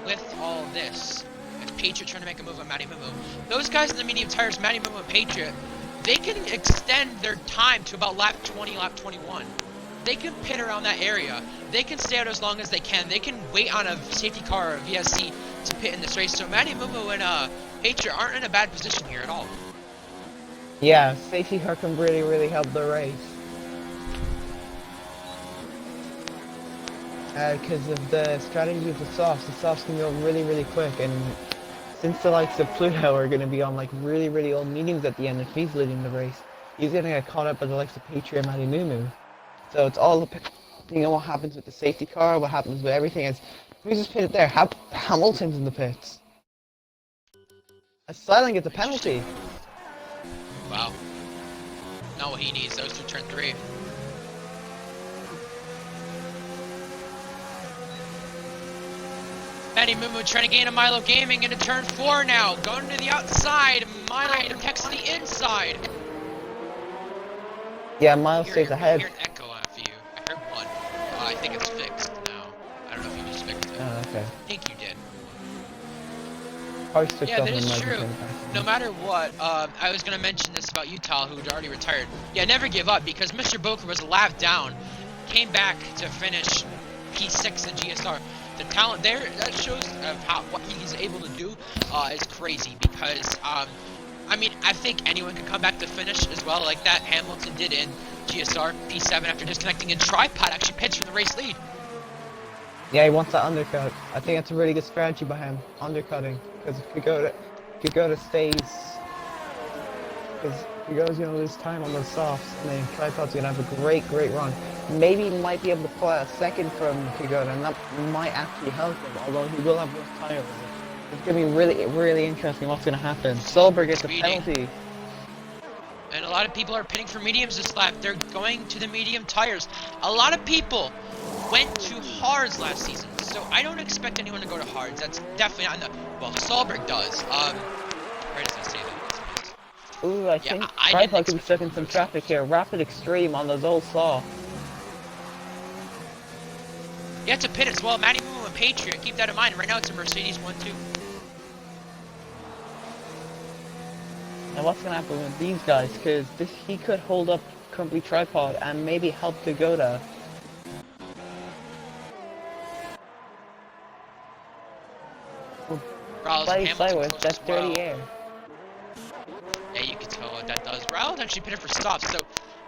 with all this, if Patriot trying to make a move on Matty Mumu, those guys in the medium tires, Matty Mumu and Patriot, they can extend their time to about lap 20, lap 21. They can pit around that area. They can stay out as long as they can. They can wait on a safety car or a VSC to pit in this race. So Matty Mumu and Patriot aren't in a bad position here at all. Yeah, safety car can really, really help the race. Because of the strategy of the softs can go really, really quick, and since the likes of Pluto are going to be on like really, really old mediums at the end if he's leading the race, he's going to get caught up by the likes of Patriot and Matty Mumu. So it's all depending on what happens with the safety car, what happens with everything. As who's just pitted there? Hamilton's in the pits. Silent gets a penalty. Wow. Not what he needs. Those through turn 3. Matty Mumu trying to gain a Milo Gaming into turn 4 now. Going to the outside. Milo protects the inside. Yeah, Milo stays ahead. I hear an echo off you. I heard one. I think it's fixed now. I don't know if you just fixed it. Oh, okay. I think you did. Yeah, that is true. No matter what, I was going to mention this about Utah, who had already retired. Yeah, never give up, because Mr. Boker was a lap down. Came back to finish P6 in GSR. The talent there, that shows of what he's able to do is crazy, because, I mean, I think anyone can come back to finish as well, like that Hamilton did in GSR, P7 after disconnecting, and Tripod actually pits for the race lead. Yeah, he wants that undercut. I think that's a really good strategy by him, undercutting, because if Kagoda stays, because Kagoda's going to lose time on those softs, and then Tripod's going to have a great, great run. Maybe he might be able to pull out a second from Kagoda, and that might actually help him, although he will have less tires. It's going to be really, really interesting what's going to happen. Solberg gets a penalty. And a lot of people are pitting for mediums this lap. They're going to the medium tires. A lot of people went to hards last season, so I don't expect anyone to go to hards. That's definitely not. Well, Solberg does. Where does it say that? Ooh, I think Tripod could be stuck in some traffic here. Rapid Extreme on those old saw. Yeah, it's a pit as well. Matty Mumu and Patriot. Keep that in mind. Right now it's a Mercedes 1-2. Now what's going to happen with these guys? Because he could hold up currently Tripod and maybe help Kagoda. Play sideways, that's dirty air. Riles actually pitted for stops, so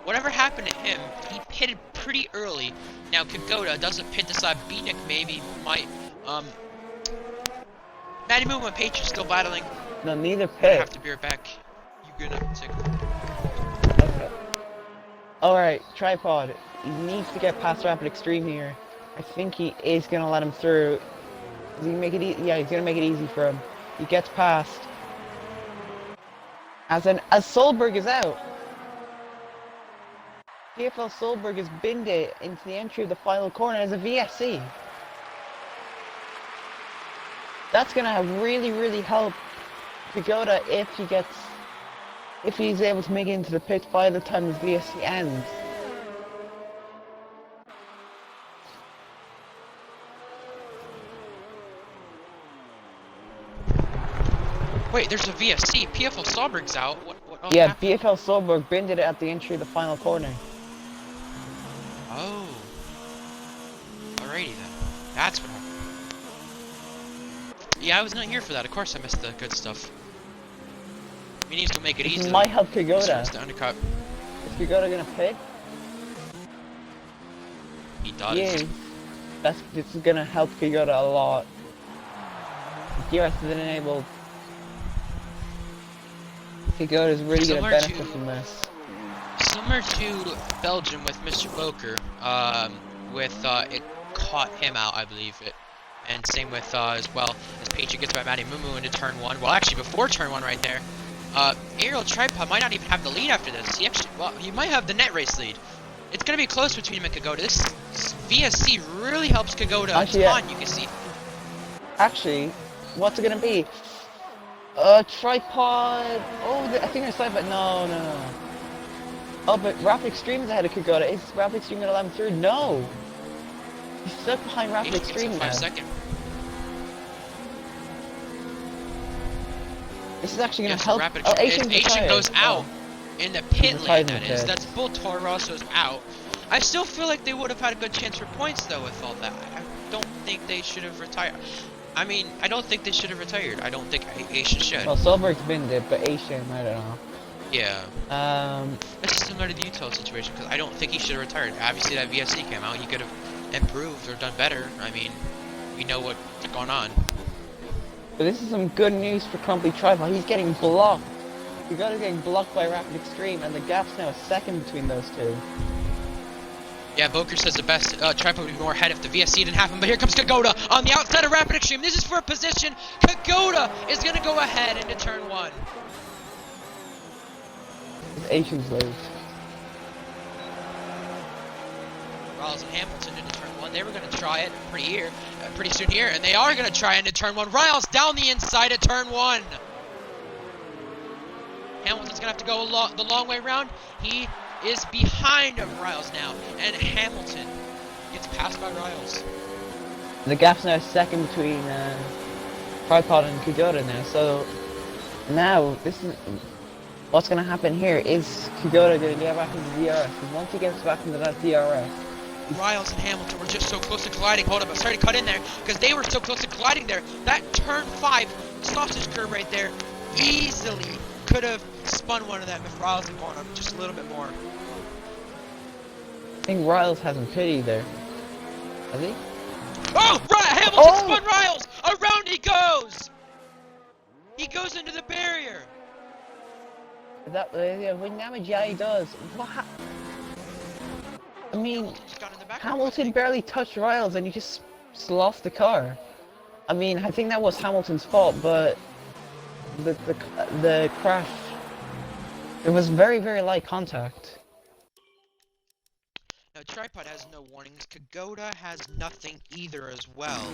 whatever happened to him, he pitted pretty early. Now Kagoda doesn't pit this side. Beanick maybe might. Matty Moon and Patriot still battling. No, neither I pit. have to be right back. You gonna take? Okay. Alright, Tripod. He needs to get past Rapid Extreme here. I think he is gonna let him through. Is he gonna make it easy? Yeah, he's gonna make it easy for him. He gets past. As Solberg is out. PFL Solberg has binned it into the entry of the final corner as a VSC. That's gonna really, really help Pagoda if he's able to make it into the pit by the time his VSC ends. Wait, there's a VSC. PFL Solberg's out. What Yeah, happened? BFL Solberg binned it at the entry of the final corner. Oh. Alrighty then. That's what happened. Yeah, I was not here for that. Of course I missed the good stuff. He needs to make it easy. This might help Kagoda. The undercut. Is Kagoda gonna pit? He does. Yeah. This is gonna help Kagoda a lot. DRS is enabled. Kagoda is really gonna benefit from this. Similar to Belgium with Mr. Boker, it caught him out, I believe it. And same with, as well, as Patriot gets by Matty Mumu into turn 1. Well, actually, before turn 1 right there, ARL Tripod might not even have the lead after this. He might have the net race lead. It's going to be close between him and Kagoda. This VSC really helps Kagoda a ton, you can see. Actually, what's it going to be? Tripod... Oh, I think there's Tripod... No. Oh, but Rapid Extreme is ahead of Kagoda. Is Rapid Extreme going to let him through? No! He's stuck behind Rapid Extreme now. 5 seconds. This is actually going to help. Asian goes out in the pit lane, that is. That's Bull Toro Rosso's out. I still feel like they would have had a good chance for points, though, with all that. I don't think they should have retired. I mean, I don't think they should have retired. I don't think Asian should. Well, Solberg's been there, but Asian, I don't know. Yeah. It's similar to the Utah situation, because I don't think he should have retired. Obviously, that VSC came out. He could have improved or done better. I mean, we know what's going on. But this is some good news for Crumply Tripod. He's getting blocked. Kagoda's getting blocked by Rapid Extreme, and the gap's now a second between those two. Yeah, Boker says the best Tripod would be more ahead if the VSC didn't happen, but here comes Kagoda on the outside of Rapid Extreme. This is for a position. Kagoda is going to go ahead into turn 1. Asians lose. Riles and Hamilton into turn 1. They were going to try it pretty soon here, and they are going to try into turn 1. Riles down the inside of turn 1. Hamilton's going to have to go the long way around. He is behind of Riles now, and Hamilton gets passed by Riles. The gap's now a second between Tripod and Kagoda now, so now this is what's going to happen here. Is Kagoda going to get back into DRS? And once he gets back into that DRS, Riles and Hamilton were just so close to colliding. Hold up, I'm sorry to cut in there, because they were so close to colliding there. That turn 5 sausage curve right there easily could have spun one of them if Riles had gone up just a little bit more. I think Riles hasn't pit either. Has he? Oh! Hamilton spun Riles! Around he goes! He goes into the barrier! Is that when damage? Yeah, he does. What? I mean, Hamilton barely touched Riles and he just lost the car. I mean, I think that was Hamilton's fault, but the crash, it was very, very light contact. Now, Tripod has no warnings. Kagoda has nothing either as well,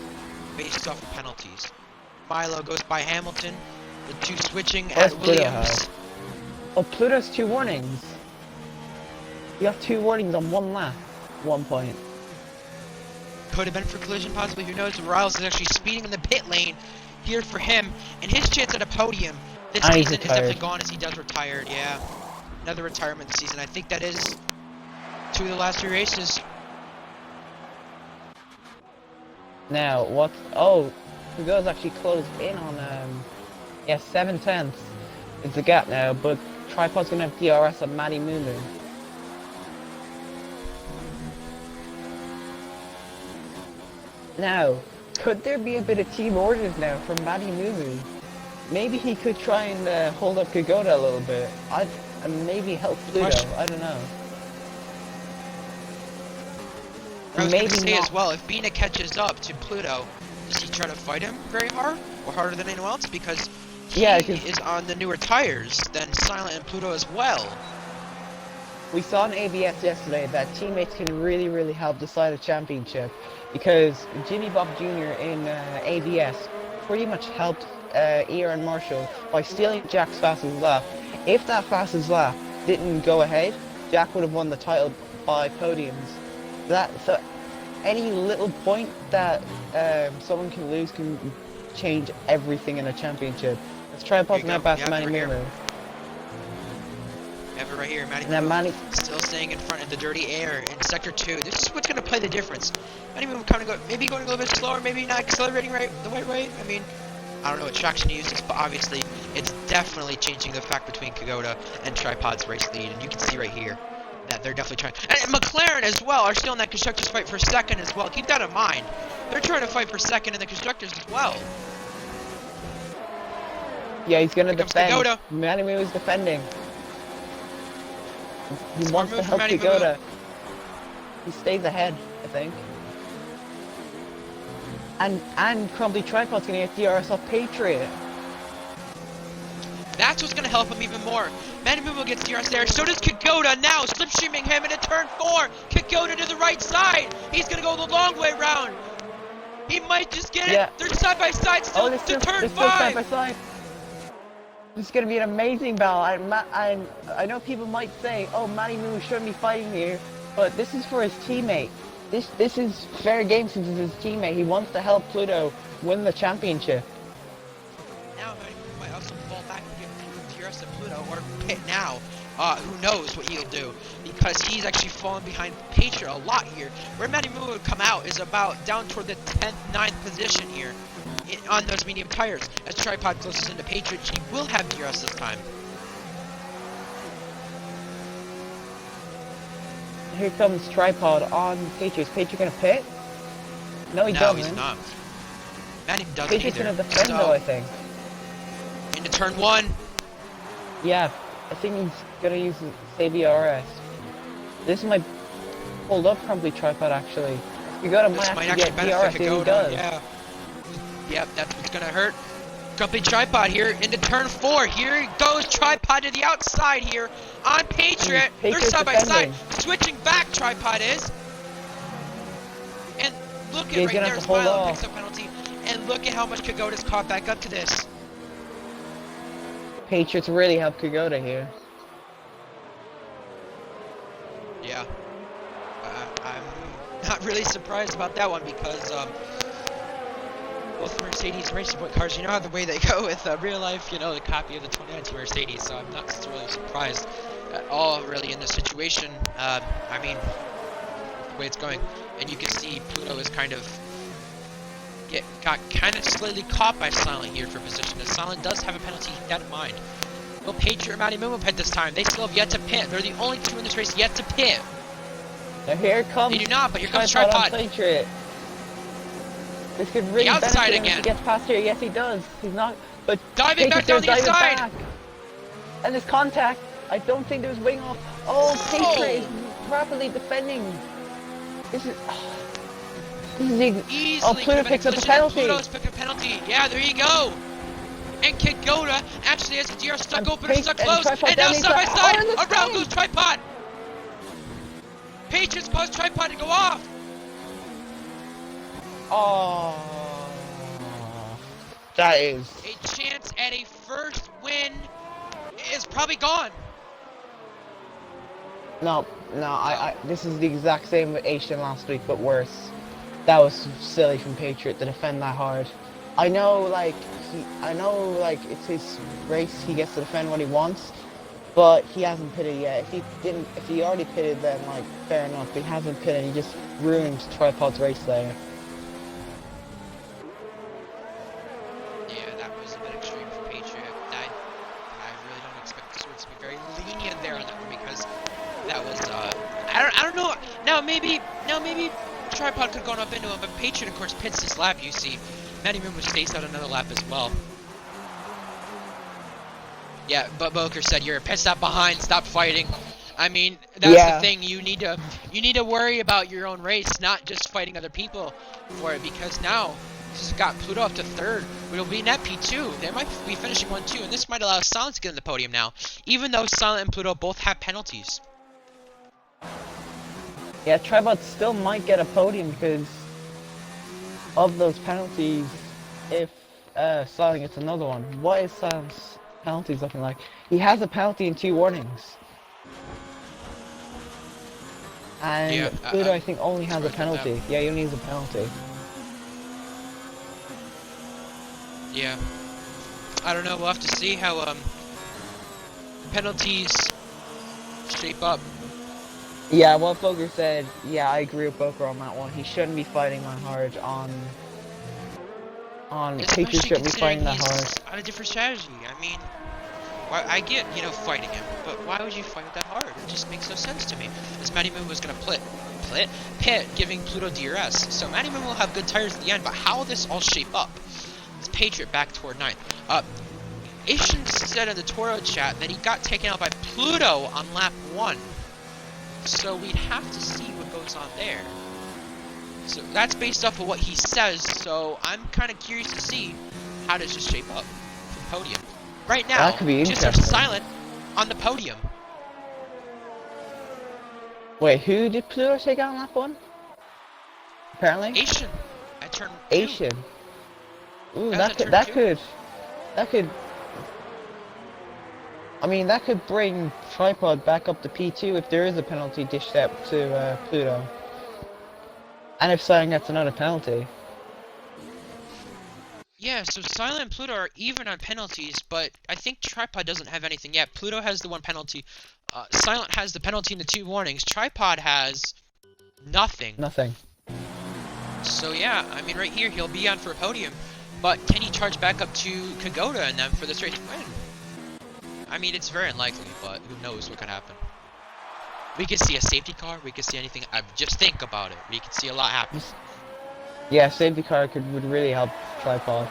based off of penalties. Milo goes by Hamilton. The two switching at Williams. Oh, Pluto's 2 warnings. You have 2 warnings on 1 lap, 1 point. Could have been for collision, possibly. Who knows? Riles is actually speeding in the pit lane here for him, and his chance at a podium this season is definitely gone as he does retire. Yeah, another retirement this season. I think that is 2 of the last 3 races. Now what? Oh, Kagoda's actually closed in on 7/10. It's a gap now, but Tripod's gonna have DRS on Matty Mumu. Now, could there be a bit of team orders now from Matty Mumu? Maybe he could try and hold up Kagoda a little bit. And maybe help Pluto. I don't know. I was Maybe going to say not. as well, if Bina catches up to Pluto, does he try to fight him very hard? Or harder than anyone else? Because he is on the newer tires than Silent and Pluto as well. We saw in ABS yesterday that teammates can really, really help decide a championship. Because Jimmy Bob Jr. in ABS pretty much helped and Marshall by stealing Jack's fastest lap. If that fastest lap didn't go ahead, Jack would have won the title by podiums. So any little point that someone can lose can change everything in a championship. Let's try and pop now past Manny Mumu. Have it right here, Matty Mumu still staying in front in the dirty air in sector 2. This is what's going to play the difference. Matty Mumu kind of maybe going a little bit slower, maybe not accelerating the right way. I mean, I don't know what traction he uses, but obviously it's definitely changing the fact between Kagoda and Tripod's race lead, and you can see right here that they're definitely trying. And McLaren as well are still in that constructors fight for second as well. Keep that in mind. They're trying to fight for second in the constructors as well. Yeah, he's gonna defend. Kagoda. Matty Mumu's defending. He wants to help Kagoda. He stays ahead, I think. And Crumbly Tripod's gonna get DRS off Patriot. That's what's gonna help him even more. Matty Mumu gets DRS there, so does Kagoda now, slipstreaming him into turn 4. Kagoda to the right side. He's gonna go the long way round. He might just get it. They're side by side still to turn 5. Still side by side. This is gonna be an amazing battle. I know people might say, "Oh, Matty Mumu shouldn't be fighting here," but this is for his teammate. This is fair game since it's his teammate. He wants to help Pluto win the championship. Now Matty Mumu might also fall back and give DRS to Pluto or pit now. Who knows what he'll do, because he's actually fallen behind Patriot a lot here. Where Matty Mumu would come out is about down toward the 10th, 9th position here on those medium tires. As Tripod closes into Patriot, he will have DRS this time. Here comes Tripod on Patriot. Is Patriot gonna pit? No, he doesn't. No, he's not. Matty doesn't Patriot's either. gonna defend though, I think. Into turn 1. Yeah, I think he's gonna use ABRS. This might hold up Crumbly Tripod actually. You gotta might have to get DRS if he does. Yeah. Yep, that's what's gonna hurt. Crumbly Tripod here into turn 4. Here goes Tripod to the outside here on Patriot. They're side by side. Switching back, Tripod is. And look at right there, Smilo picks up penalty. And look at how much Kagoda's caught back up to this. Patriots really helped Kagoda here. Yeah. I'm not really surprised about that one because both Mercedes racing cars, you know how the way they go with real life, you know, the copy of the 2019 Mercedes, so I'm not really surprised at all really in this situation. I mean, the way it's going. And you can see Pluto is kind of got kind of slightly caught by Silent here for position, as Silent does have a penalty, keep that in mind. Will Patriot or Matty Mumu pit this time? They still have yet to pit. They're the only two in this race yet to pit. Now here comes. They do not, but here comes Tripod. Patriot. This could really outside benefit him again. if he gets past here. Yes, he does. He's not. But diving back down the inside. Back. And there's contact. I don't think there's wing off. Oh, Patriot is rapidly defending. This is. Easily Pluto picks up a penalty. Pluto's picked a penalty. Yeah, there you go. And Kagoda actually has the DRS stuck open and stuck close. And now side by side, around goes Tripod. Patriots cause Tripod to go off. Oh, that is a chance at a first win is probably gone. No, this is the exact same with Asian last week, but worse. That was silly from Patriot to defend that hard. I know, like, it's his race. He gets to defend what he wants, but he hasn't pitted yet. If he already pitted, then like fair enough. But he hasn't pitted. He just ruined Tripod's race there. Yeah, that was a bit extreme for Patriot. I really don't expect the Swords to be very now maybe Tripod could have gone up into him, but Patriot, of course, pits this lap, you see. Matty Moon was spaced out another lap as well. Yeah, but Boker said, you're a pit stop behind, stop fighting. I mean, that's the thing, you need to worry about your own race, not just fighting other people for it, because now, this has got Pluto up to third, it'll be net P2, they might be finishing 1-2, and this might allow Silent to get in the podium now, even though Silent and Pluto both have penalties. Yeah, Tripod still might get a podium because of those penalties if Silent gets another one. What is Silent's penalties looking like? He has a penalty and 2 warnings. And Yeah, Pluto, I think, only has a penalty. Yeah, he only has a penalty. Yeah. I don't know, we'll have to see how penalties shape up. Yeah, what Boker said, yeah, I agree with Boker on that one. He shouldn't be fighting that hard on Patriot shouldn't be fighting that hard. On a different strategy. I mean, I get, you know, fighting him, but why would you fight it that hard? It just makes no sense to me. As Matty Moon was gonna pit, giving Pluto DRS. So Matty Moon will have good tires at the end, but how will this all shape up? It's Patriot back toward 9th. Asian said in the Toro chat that he got taken out by Pluto on lap 1. So we'd have to see what goes on there. So that's based off of what he says, so I'm kind of curious to see how does this shape up for the podium. Right now, that could be just have Silent on the podium. Wait, who did Pluto take out on lap 1? Apparently? Asian at turn 2. Asian. Ooh, that could I mean, that could bring Tripod back up to P2 if there is a penalty dished out to Pluto. And if Silent gets another penalty. Yeah, so Silent and Pluto are even on penalties, but I think Tripod doesn't have anything yet. Pluto has the 1 penalty. Silent has the penalty and the 2 warnings. Tripod has nothing. Nothing. So yeah, I mean, right here, he'll be on for a podium. But can he charge back up to Kagoda and them for this race win? I mean, it's very unlikely, but who knows what could happen. We could see a safety car, we could see anything. Just think about it. We could see a lot happen. Yeah, safety car would really help Tripod.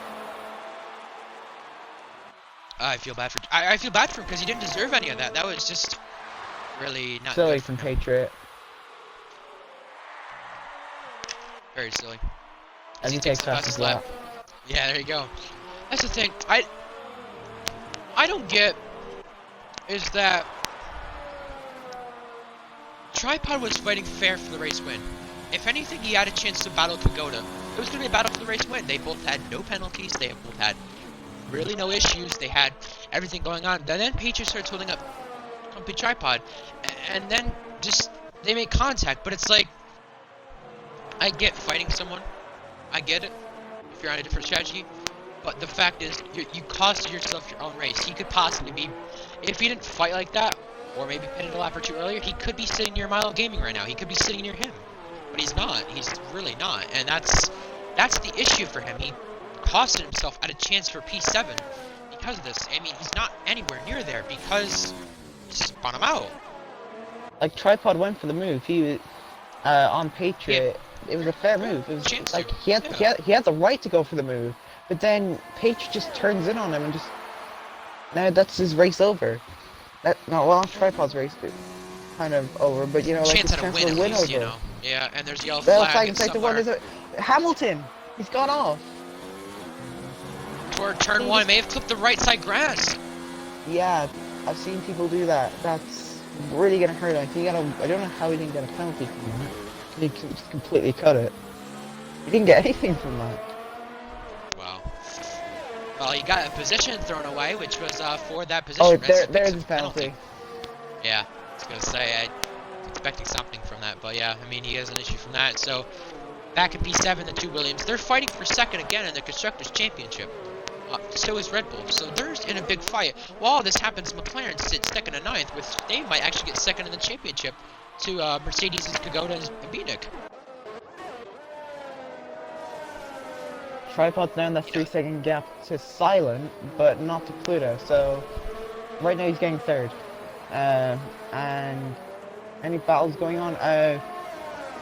I feel bad for I feel bad for him because he didn't deserve any of that. That was just really not silly good from Patriot. Very silly. As he takes fastest lap. Yeah, there you go. That's the thing. I don't get is that Tripod was fighting fair for the race win. If anything, he had a chance to battle Kagoda. It was going to be a battle for the race win. They both had no penalties. They both had really no issues. They had everything going on. Then Patriot starts holding up Complete Tripod. And then just, they make contact. But it's like, I get fighting someone. I get it. If you're on a different strategy. But the fact is, you cost yourself your own race. He could possibly be, if he didn't fight like that, or maybe pitted a lap or 2 earlier, he could be sitting near Milo Gaming right now. He could be sitting near him. But he's not. He's really not. And that's the issue for him. He costed himself at a chance for P7 because of this. I mean, he's not anywhere near there because he spun him out. Like, Tripod went for the move. He was, on Patriot, it was a fair move. It was Chance like, to. he had the right to go for the move. But then Patriot just turns in on him and just, now that's his race over. Tripod's race is kind of over, but you know, like, chance his at a chance win, to win at least, over. you know. Yeah, and there's yellow Well, flag. it's like the one is Hamilton. He's gone off. Toward turn 1, may have clipped the right side grass. Yeah, I've seen people do that. That's really gonna hurt. I don't know how he didn't get a penalty from that. He just completely cut it. He didn't get anything from that. Wow. Well, he got a position thrown away, which was for that position. Oh, there's his penalty. Yeah, I was gonna say, I was expecting something from that, but yeah, I mean, he has an issue from that. So, back in P7, the 2 Williams, they're fighting for second again in the Constructors' Championship. So is Red Bull. So they're in a big fight. While all this happens, McLaren sits second and 9th, which they might actually get second in the championship to Mercedes' Kagoda and Binek. Tripod's down that 3-second gap to Silent, but not to Pluto. So right now he's getting third. And any battles going on?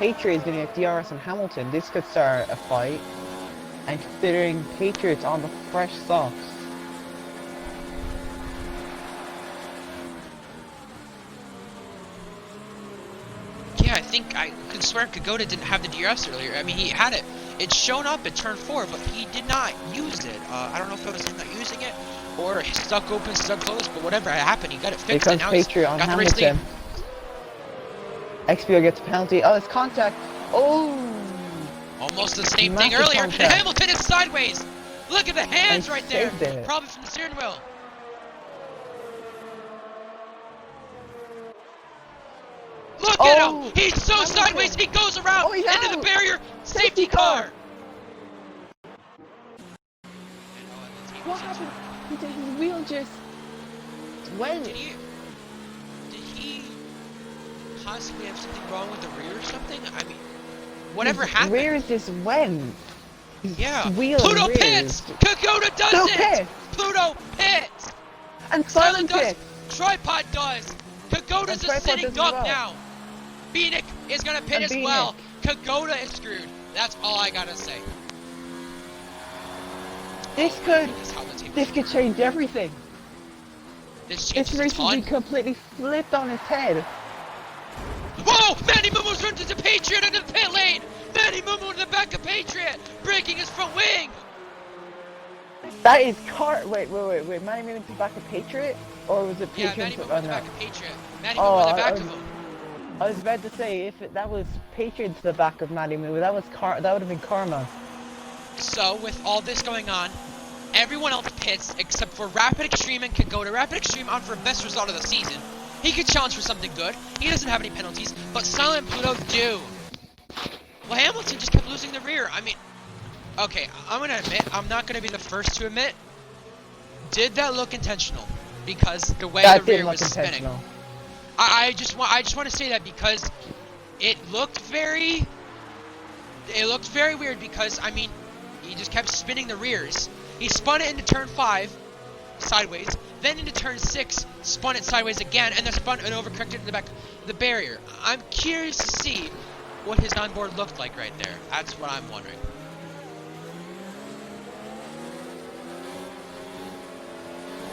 Patriot is going to get DRS on Hamilton. This could start a fight. And considering Patriots on the fresh socks. Yeah, I think I could swear Kagoda didn't have the DRS earlier. I mean, he had it. It's shown up at turn 4, but he did not use it. I don't know if it was him not using it, or stuck open, stuck closed, but whatever happened, he got it fixed. Here comes Patriot on Hamilton. XB1 gets a penalty. Oh, it's contact. Oh! Almost the same thing earlier. And Hamilton is sideways. Look at the hands right there. Probably from the steering wheel. Look at him! He's so Hamilton. Sideways, he goes around into out. The barrier. Safety car! What happened? His wheel just went. Did he possibly have something wrong with the rear or something? I mean, whatever happened. Rear just went. Yeah. Pluto pits! Kagoda does it! Pluto pits! And Silent does. Tripod does! Kagoda's a sitting duck now! Beanick is gonna pit as well. Kagoda is screwed. That's all I gotta say. This could change everything. This race will be completely flipped on its head. Whoa! Manny Momo's running to the Patriot into the pit lane! Manny Momo in the back of Patriot! Breaking his front wing! That is Wait. Manny Momo to the back of Patriot? Or was it Patriot? Yeah, Manny Momo in the back of Patriot. Manny Momo in the back of him. I was about to say, if that was Patriot to the back of Manny Momo, that would have been karma. So, with all this going on, everyone else pits except for Rapid Extreme and Kagoda. Rapid Extreme on for best result of the season. He could challenge for something good. He doesn't have any penalties, but Silent and Pluto do. Well, Hamilton just kept losing the rear. I mean, okay, I'm gonna admit, I'm not gonna be the first to admit, did that look intentional? Because the way the rear was spinning. I just want to say that because it looked very weird because, I mean, he just kept spinning the rears. He spun it into turn 5, sideways, then into turn 6, spun it sideways again, and then spun and overcorrected in the back of the barrier. I'm curious to see what his onboard looked like right there. That's what I'm wondering.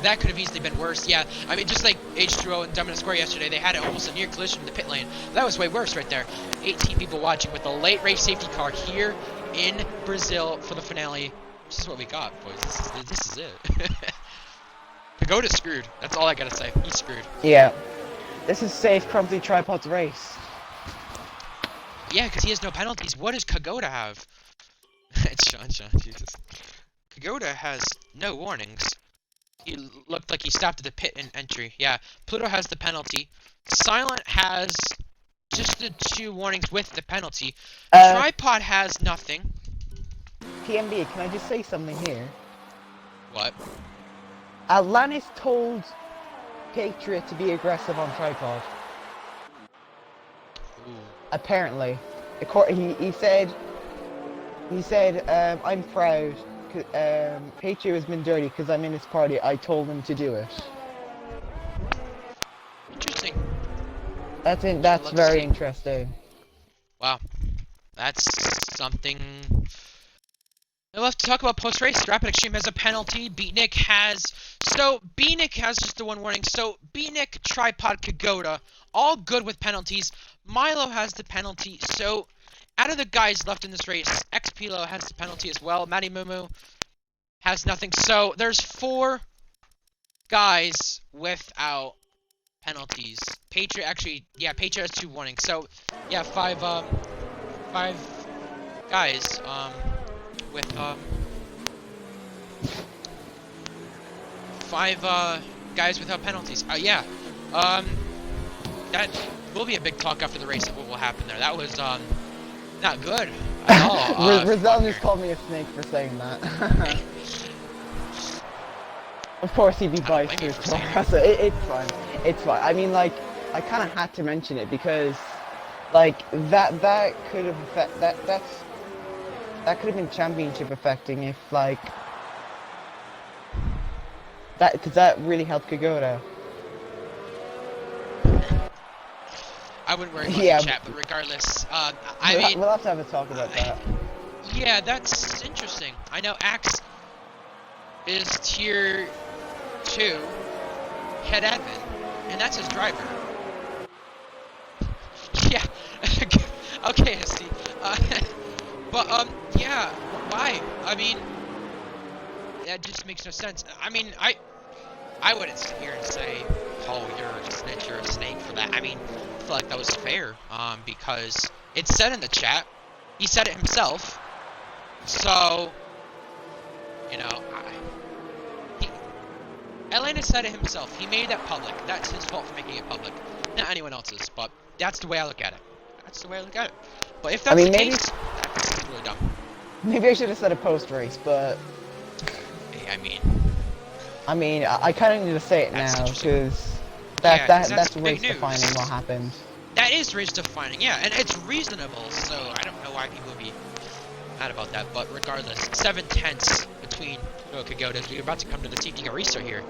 That could have easily been worse, yeah. I mean, just like H2O and Dominic Square yesterday, they had almost a near collision in the pit lane. That was way worse right there. 18 people watching with the late race safety car here in Brazil for the finale. This is what we got, boys. This is it. Pagoda's screwed. That's all I gotta say. He's screwed. Yeah. This is safe Crumpy Tripod's race. Yeah, because he has no penalties. What does Kagoda have? It's Sean, Jesus. Kagoda has no warnings. He looked like he stopped at the pit in entry. Yeah, Pluto has the penalty. Silent has just the 2 warnings with the penalty. Tripod has nothing. PMB, can I just say something here? What? Atlantis told Patriot to be aggressive on Tripod. Ooh. Apparently. He said, I'm proud. Patriot has been dirty because I'm in his party. I told him to do it. Interesting. That's very interesting. Wow. That's something. We'll have to talk about post-race. Rapid Extreme has a penalty. Beatnik has just the 1 warning. So Beatnik, Tripod, Kagoda, all good with penalties. Milo has the penalty. So out of the guys left in this race, XPilo has the penalty as well. Matty Mumu has nothing. So there's 4 guys without penalties. Patriot has 2 warnings. So yeah, 5 guys with 5 guys without penalties. Yeah. That will be a big talk after the race of what will happen there. That was not good at all. Rizal just called me a snake for saying that. Of course he'd be biased to his car, so it's fine. It's fine. I mean, like, I kind of had to mention it because, like, that could have that could have been championship affecting if, like, because that really helped Kagoda. I wouldn't worry about Yeah, the chat, but regardless, I mean, we'll have to have a talk about that. yeah, that's interesting. I know Axe is tier 2 head admin, and that's his driver. Yeah. Okay, I see. But yeah. Why? I mean, that just makes no sense. I mean, I wouldn't sit here and say, "Oh, you're a snitch, you're a snake" for that. I mean, I feel like that was fair. Because it said in the chat, he said it himself. So, you know, Elena said it himself. He made that public. That's his fault for making it public, not anyone else's. But that's the way I look at it. That's the way I look at it. But if that's the case, that's really dumb. Maybe I should have said a post race, but Hey, I mean, I kind of need to say it now because that's race defining what happened. That is race defining, yeah, and it's reasonable. So I don't know why people would be mad about that. But regardless, 7/10 between Kagodas. We're about to come to the safety car restart here.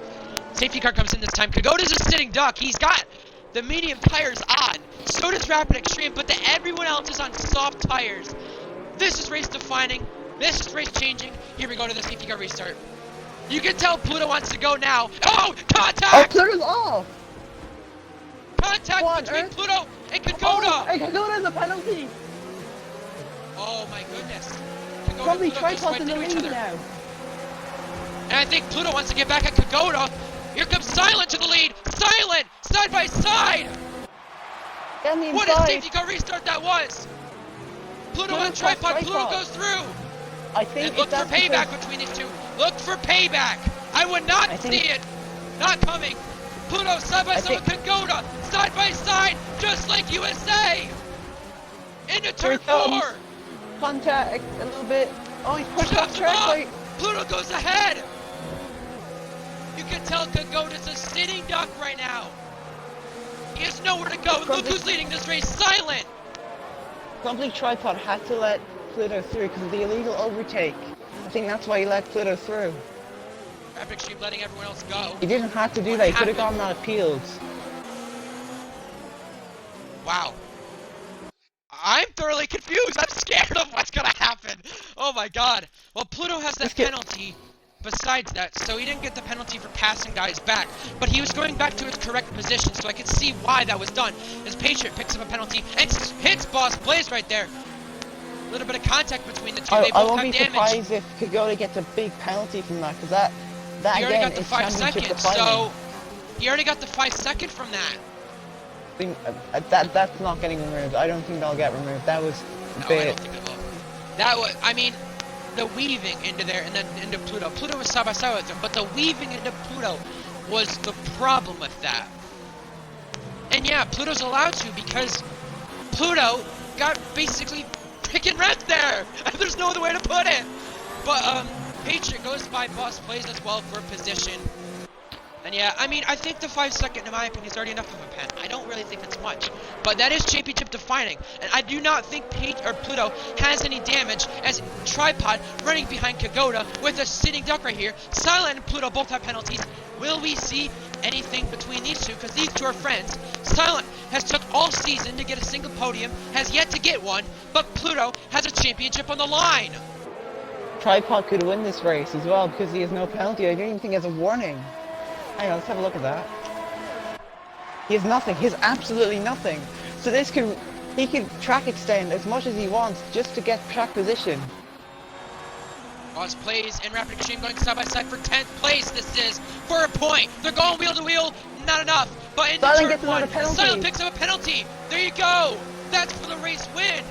Safety car comes in this time. Kagoda's a sitting duck. He's got the medium tires on. So does Rapid Extreme, but everyone else is on soft tires. This is race defining. This is race changing. Here we go to the safety car restart. You can tell Pluto wants to go now. Oh, contact! Oh, Pluto's off! Contact between Pluto and Kagoda! Oh, and Kagoda's a penalty! Oh my goodness. Probably tripods in the lead now. And I think Pluto wants to get back at Kagoda. Here comes Silent to the lead. Silent! Side by side! What a safety car restart that was! Pluto on tripod. Pluto goes through. I think and look for payback between these two. Look for payback. I would not see it. Not coming. Pluto side by side with Kagoda. Side by side. Just like USA. Into turn 4. Contact a little bit. Oh, he's pushed off track. Pluto goes ahead. You can tell Kagoda's a sitting duck right now. He has nowhere to go. And look who's leading this race. Silent. Complete Tripod had to let Pluto through because of the illegal overtake. I think that's why he let Pluto through. Rapid Extreme letting everyone else go. He didn't have to do that. He could have gotten that appealed. Wow. I'm thoroughly confused. I'm scared of what's gonna happen. Oh my god. Well, Pluto has that penalty besides that, so he didn't get the penalty for passing guys back, but he was going back to his correct position, so I could see why that was done. As Patriot picks up a penalty and hits Boss Blaze right there. A little bit of contact between the two. They both I won't have be damage. Surprised if Kagoda gets a big penalty from that, because that he already again got the is 5 championship seconds, defining. so he already got the 5 second from that. That's not getting removed. I don't think that'll get removed. That was I don't think it will. That was, I mean, the weaving into there and then into Pluto. Pluto was side by side with him, but the weaving into Pluto was the problem with that. And yeah, Pluto's allowed to because Pluto got basically freaking wrecked there. There's no other way to put it. But Patriot goes by Boss Blaze as well for position. And yeah, I mean, I think the 5 second, in my opinion, is already enough of a pen. I don't really think it's much. But that is championship defining. And I do not think Pluto has any damage as Tripod running behind Kagoda with a sitting duck right here. Silent and Pluto both have penalties. Will we see anything between these two? Because these two are friends. Silent has took all season to get a single podium, has yet to get one, but Pluto has a championship on the line. Tripod could win this race as well because he has no penalty. I don't even think he has a warning. Hang on, let's have a look at that. He has nothing. He has absolutely nothing. So he can track extend as much as he wants just to get track position. Boss Plays and Rapid Extreme going side by side for 10th place. This is for a point. They're going wheel to wheel. Not enough. But in Silent turn gets another 1, penalty. Silent picks up a penalty. There you go. That's for the race win.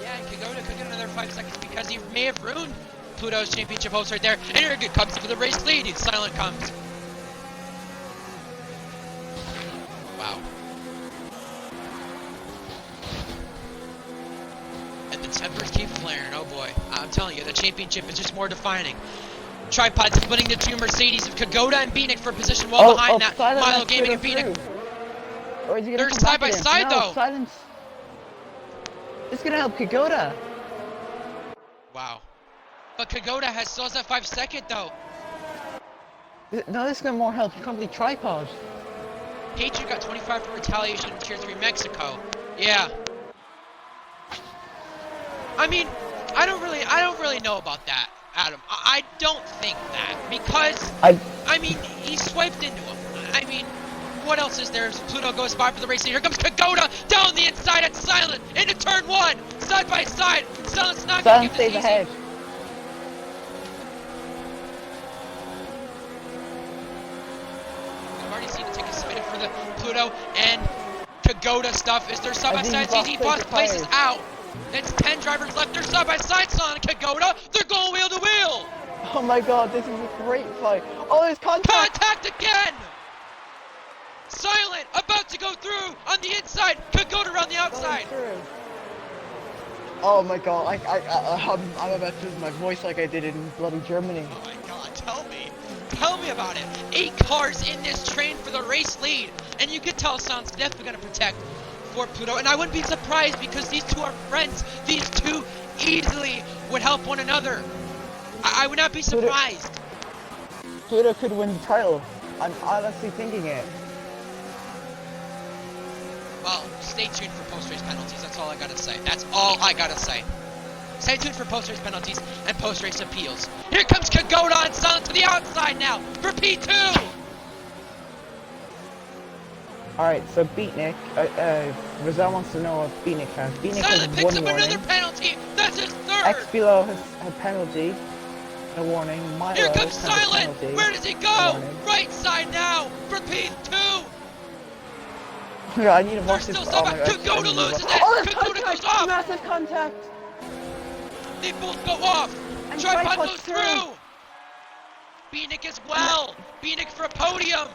Yeah, and Kagoda could get another 5 seconds because he may have ruined Pluto's championship hopes right there. And here it comes for the race lead. Silent comes. Wow. And the tempers keep flaring. Oh boy. I'm telling you, the championship is just more defining. Tripod splitting the two Mercedes of Kagoda and Beanick for position well behind that. Milo Gaming and Beanick. They're side by side though. Silence. It's gonna help Kagoda. Wow. But Kagoda still has that 5 second though. No, this is gonna more help Complete Tripod. Patriot got 25 for retaliation in Tier 3 Mexico. Yeah. I mean, I don't really know about that, Adam. I don't think that, because I mean, he swiped into him. I mean, what else is there? Pluto goes by for the race. Here comes Kagoda down the inside at Silent into turn 1, side by side. Silent's not gonna give this easy. Ahead. I've already seen the ticket submitted for the Pluto and Kagoda stuff. Is there side by side? ZZ Boss places out. It's 10 drivers left. They're side by side. Silent and Kagoda. They're going wheel to wheel. Oh my god, this is a great fight. Oh, there's contact. Contact again. Silent about to go through on the inside. Kagoda around the outside. Oh my god, I'm about to lose my voice like I did in bloody Germany. Oh my god, tell me about it. 8 cars in this train for the race lead, and you could tell Silent's definitely gonna protect for Pluto, and I wouldn't be surprised because these two are friends. These two easily would help one another. I would not be surprised. Pluto could win the title. I'm honestly thinking it. Well, stay tuned for post-race penalties. That's all I gotta say. That's all I gotta say. Stay tuned for post-race penalties and post-race appeals. Here comes Kagoda and Silent to the outside now for P2! Alright, so Beatnik, Rizal wants to know what Beatnik has. Beatnik Silent has picks one up warning. another penalty! That's his third! XB1 has a penalty. A warning. Milo Here comes has a Silent! penalty. Where does he go? Warning. Right side now for P2! Yeah, I need to They're watch this. still Oh my side by. god. Kagoda loses it! Oh, there's Kagoda contact! goes off! Massive contact! They both go off! And Tripod Tripod's goes through! Beatnik as well! Beatnik for a podium!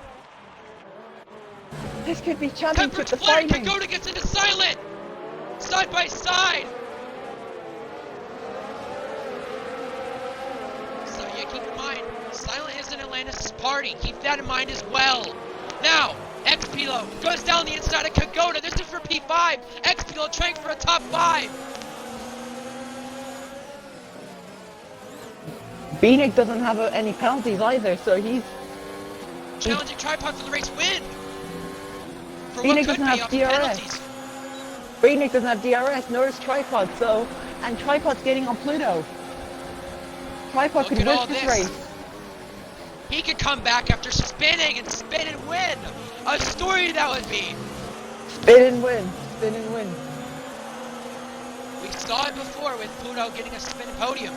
This could be Temper championship split! defining. Kagoda gets into Silent! Side by side! So yeah, keep in mind, Silent isn't Atlantis' party. Keep that in mind as well. Now, XPilo goes down the inside of Kagoda. This is for P5. XPilo trying for a top 5. Beatnik doesn't have any penalties either, so he's... Challenging Tripod for the race win. For Beatnik what could doesn't be have off DRS. penalties. Beatnik doesn't have DRS, nor does Tripod, so... And Tripod's getting on Pluto. Tripod Look could at win all this this. race. He could come back after spinning and spin and win. A story that would be. Spin and win. Spin and win. We saw it before with Pluto getting a spin podium.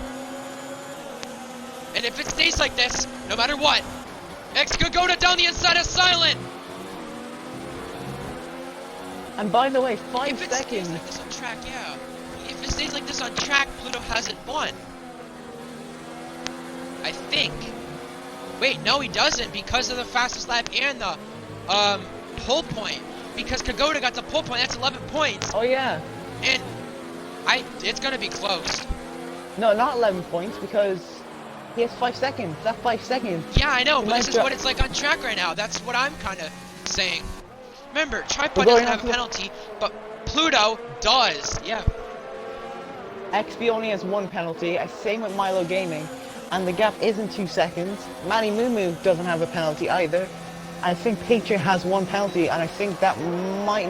And if it stays like this, no matter what, X could go down the inside of Silent. And by the way, 5 If it seconds. stays like this on track, yeah. If it stays like this on track, Pluto hasn't won. I think. Wait, no, he doesn't because of the fastest lap and the pole point. Because Kagoda got the pole point, that's 11 points. Oh yeah. And it's gonna be close. No, not 11 points because he has 5 seconds. That's 5 seconds. Yeah, I know, He but might this is drop- what it's like on track right now. That's what I'm kind of saying. Remember, Tripod We're going doesn't have on a to- penalty, but Pluto does. Yeah. XB only has 1 penalty, same with Milo Gaming, and the gap isn't 2 seconds. Manny Moo doesn't have a penalty either. I think Patriot has 1 penalty, and I think that might.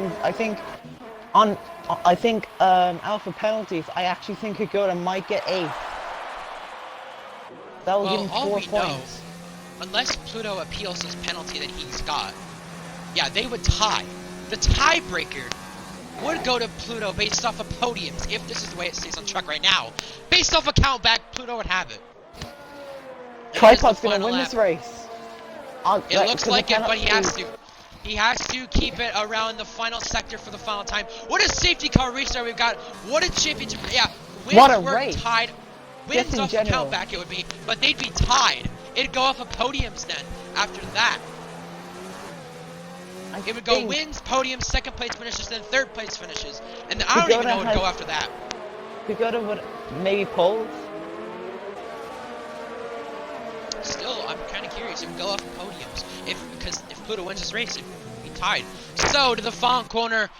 Alpha penalties. I actually think Kagoda might get 8. That will give him 4 all we points. know, unless Pluto appeals his penalty that he's got, yeah, they would tie. The tiebreaker would go to Pluto based off of podiums, if this is the way it stays on track right now. Based off a count back, Pluto would have it. And Tripod's that is the gonna final win lap. this race. It looks like it, but he has to. He has to keep it around the final sector for the final time. What a safety car restart we've got. What a championship. Yeah, wins What a were race. tied. Just Wins in off the general. count back it would be, but they'd be tied. It'd go off of podiums then, after that. It would go wins, podiums, second place finishes, then third place finishes. And I don't even know what would go after that. Kagoda would maybe poles. Still, I'm kind of curious. It would go off of podiums. Because if Pluto wins this race, it would be tied. So, to the final corner.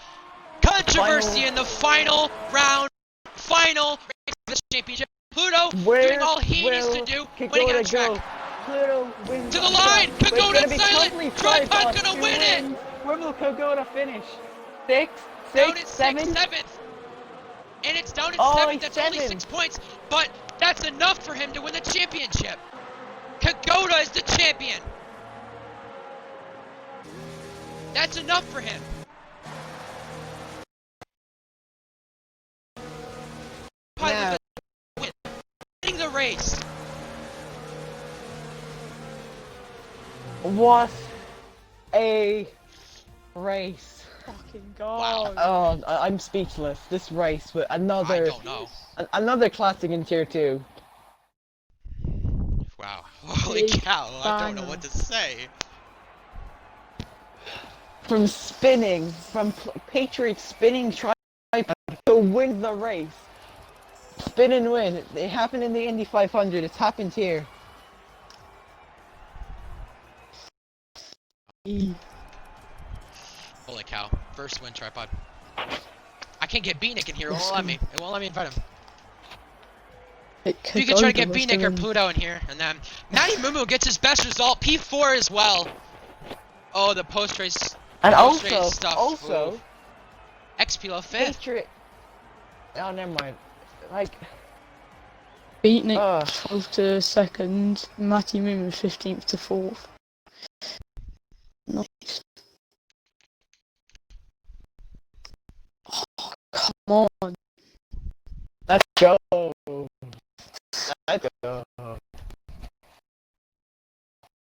Controversy in the final round. Final race of this championship. Pluto doing all he needs to do, winning on track. Pluto wins To the on line! track, but it's Kagoda gonna be silent! totally Tripod Tripod gonna to win it! Where will Kogoda finish? Six, Down at seven? seventh. And it's down at Oh, seventh. he's That's only 6 points, but that's enough for him to win the championship. Kagoda is the champion. That's enough for him. Yeah. Winning the race. What a race. Fucking god. Oh, I'm speechless. This race with I another don't know. another classic in tier 2. Wow. Holy Big cow. I don't know banger. what to say. From spinning, from Patriot spinning tripod to win the race. Spin and win. It happened in the Indy 500. It's happened here. Holy cow. First win tripod. I can't get B-Nick in here. It won't let me. It won't let me invite him. You can try to get B-Nick or Pluto in here. And then Matty Mumu gets his best result. P4 as well. Oh, the post-race. And post-race stuff. also, Ooh. XP 5th. Patriot. Oh, never mind. Like, Beatnik 12th to 2nd, Matty Mumu 15th to 4th. Nice. Oh, come on. let's go. Let's go.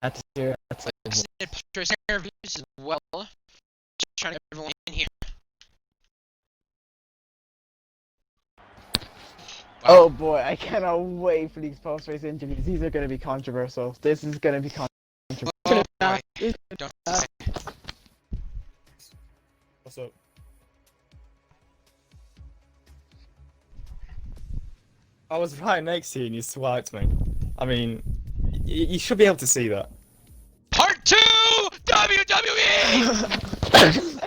That's it. That's it. Extended post-race interviews as well. Just trying to get everyone in here. Wow. Oh boy, I cannot wait for these post-race interviews. These are going to be controversial. This is going to be controversial. Oh, boy. Don't say. What's up? I was right next to you and you swiped me. I mean, you should be able to see that. Part 2! WWE!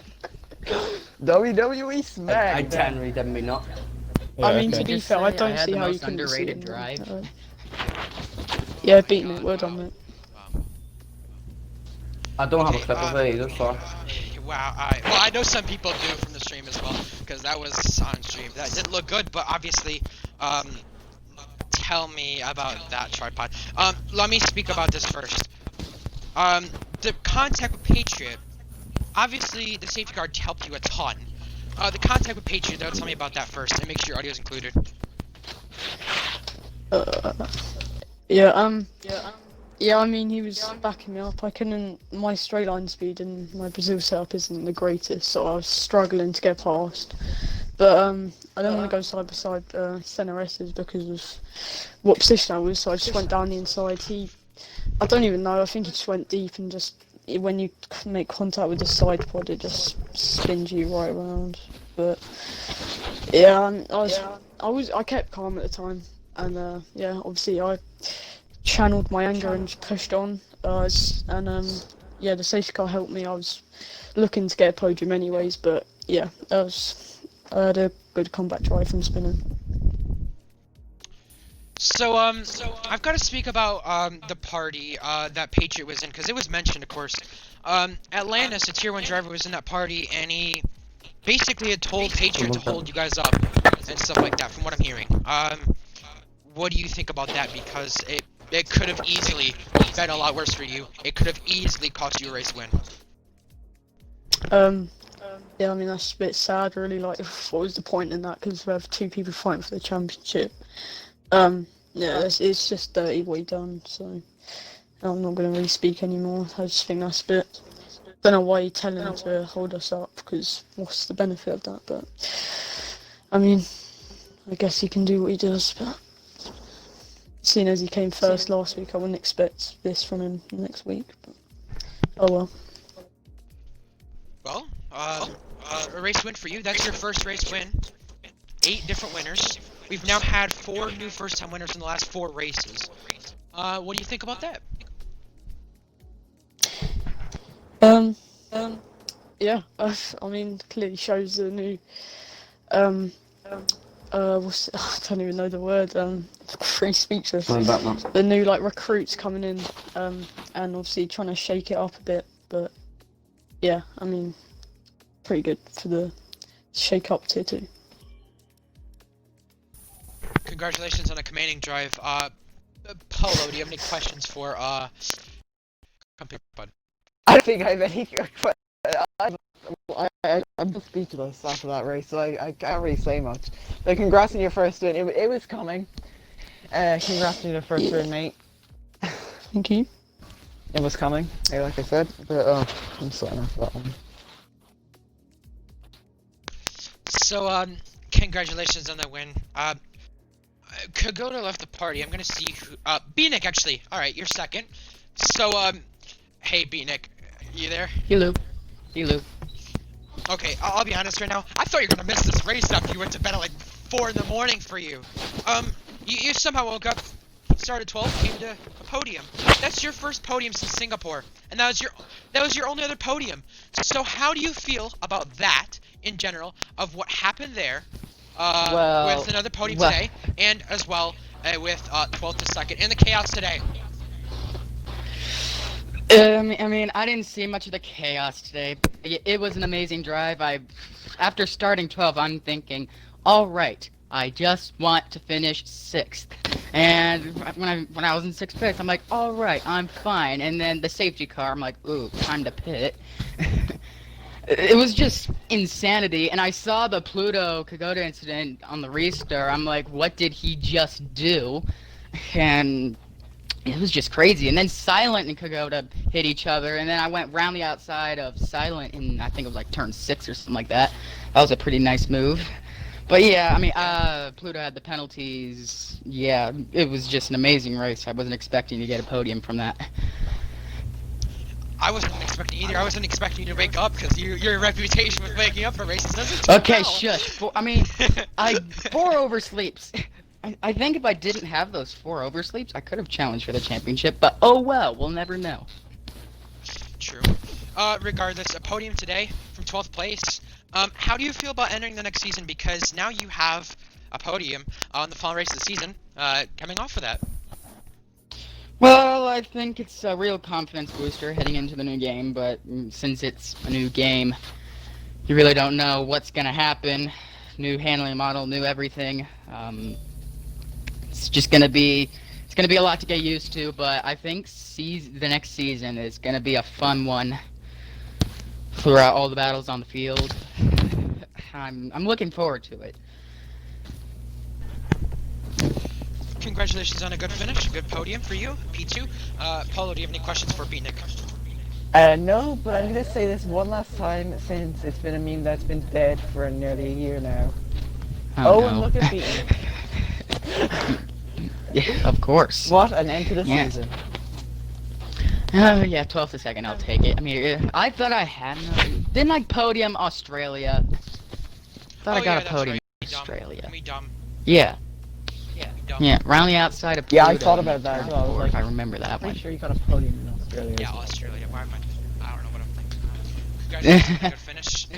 WWE Smack. I can read them, me not. Yeah, I mean, okay. to be Just fair, I say I don't had see the how you most can see underrated it. drive. Yeah, Beatnik, well done, mate. I don't have a clip of it either, so. Wow, well, I know some people do from the stream as well, because that was on stream. That didn't look good, but obviously, tell me about that tripod. Let me speak about this first. The contact with Patriot, obviously the safety guard helped you a ton. The contact with Patriot, though, tell me about that first, and make sure your audio is included. Yeah, I mean, he was backing me up. I couldn't, my straight line speed and my Brazil setup isn't the greatest, so I was struggling to get past. But I didn't want to go side by side center S's because of what position I was, so I just went down the inside. I don't even know, I think he just went deep and just, when you make contact with the side pod, it just spins you right around. But yeah, I kept calm at the time, and yeah, obviously I channeled my anger and just pushed on. Yeah, the safety car helped me. I was looking to get a podium anyways, but yeah, I had a good comeback drive from spinning. So I've got to speak about the party that Patriot was in, because it was mentioned, of course. Atlantis, a tier 1 driver, was in that party, and he basically had told Patriot to hold you guys up and stuff like that, from what I'm hearing. What do you think about that? Because it could have easily been a lot worse for you. It could have easily cost you a race win. Yeah, I mean, that's a bit sad, really. Like, what was the point in that? Because we have 2 people fighting for the championship. Yeah, it's just dirty what he done, so I'm not going to really speak anymore. I just think that's a bit, don't know why you're telling him to hold us up, because what's the benefit of that? But I mean, I guess he can do what he does, but seeing as he came first last week, I wouldn't expect this from him next week, but oh well. Well, a race win for you. That's your first race win. 8 different winners. We've now had 4 new first-time winners in the last 4 races. What do you think about that? Yeah, I mean, clearly shows the new, what's, I don't even know the word, free speechless. The new, like, recruits coming in, and obviously trying to shake it up a bit, but yeah, I mean, pretty good for the shake up tier 2. Congratulations on a commanding drive. Polo, do you have any questions for company bud? I don't think I have any. I'm just speechless after that race, so I can't really say much. But congrats on your first win. It was coming. Congrats on your first win, mate. Thank you. It was coming, like I said. But I'm sweating after that one. So, congratulations on that win. Kagoda left the party. I'm gonna see who. Beatnik, actually. Alright, you're second. So, hey, Beatnik. You there? Hello. Hello. Okay, I'll be honest right now. I thought you were gonna miss this race after you went to bed at like 4 in the morning for you. You somehow woke up, started 12, came to a podium. That's your first podium since Singapore, and that was your only other podium. So how do you feel about that in general, of what happened there, with another podium today, and as well with 12th to 2nd, and the chaos today? I mean, I didn't see much of the chaos today. It was an amazing drive. After starting 12, I'm thinking, all right, I just want to finish 6th. And when I was in 6th place, I'm like, all right, I'm fine. And then the safety car, I'm like, ooh, time to pit. It was just insanity. And I saw the Pluto Kagoda incident on the restart. I'm like, what did he just do? And it was just crazy. And then Silent and Kagoda hit each other, and then I went round the outside of Silent in, I think it was like turn 6 or something like that. That was a pretty nice move. But yeah, I mean, Pluto had the penalties. Yeah, it was just an amazing race. I wasn't expecting to get a podium from that. I wasn't expecting either. I wasn't expecting you to wake up, because your reputation with waking up for races doesn't do Okay, well. shush. I mean, 4 oversleeps. I think if I didn't have those 4 oversleeps, I could have challenged for the championship, but oh well, we'll never know. True. Regardless, a podium today from 12th place. How do you feel about entering the next season? Because now you have a podium on the final race of the season, coming off of that. Well, I think it's a real confidence booster heading into the new game, but since it's a new game, you really don't know what's gonna happen. New handling model, new everything. It's just gonna be a lot to get used to, but I think the next season is gonna be a fun one throughout all the battles on the field. I'm looking forward to it. Congratulations on a good finish, a good podium for you, P2. Paulo, do you have any questions for Beatnik? No, but I'm gonna say this one last time, since it's been a meme that's been dead for nearly a year now. Oh, and no. look at Beatnik. Yeah, of course. What an end to the Yeah. season. Yeah, 12th to 2nd, I'll take it. I mean, I thought I had didn't I podium Australia? Thought I got a podium in Australia. Me dumb. Yeah. Me dumb. Yeah, round the outside of Yeah, I Pluto thought in about that as turn well. I was 4, like, if I remember that Pretty one. sure you got a podium in Australia. Yeah, Australia. Why am I don't know what I'm thinking. Congratulations on a good finish.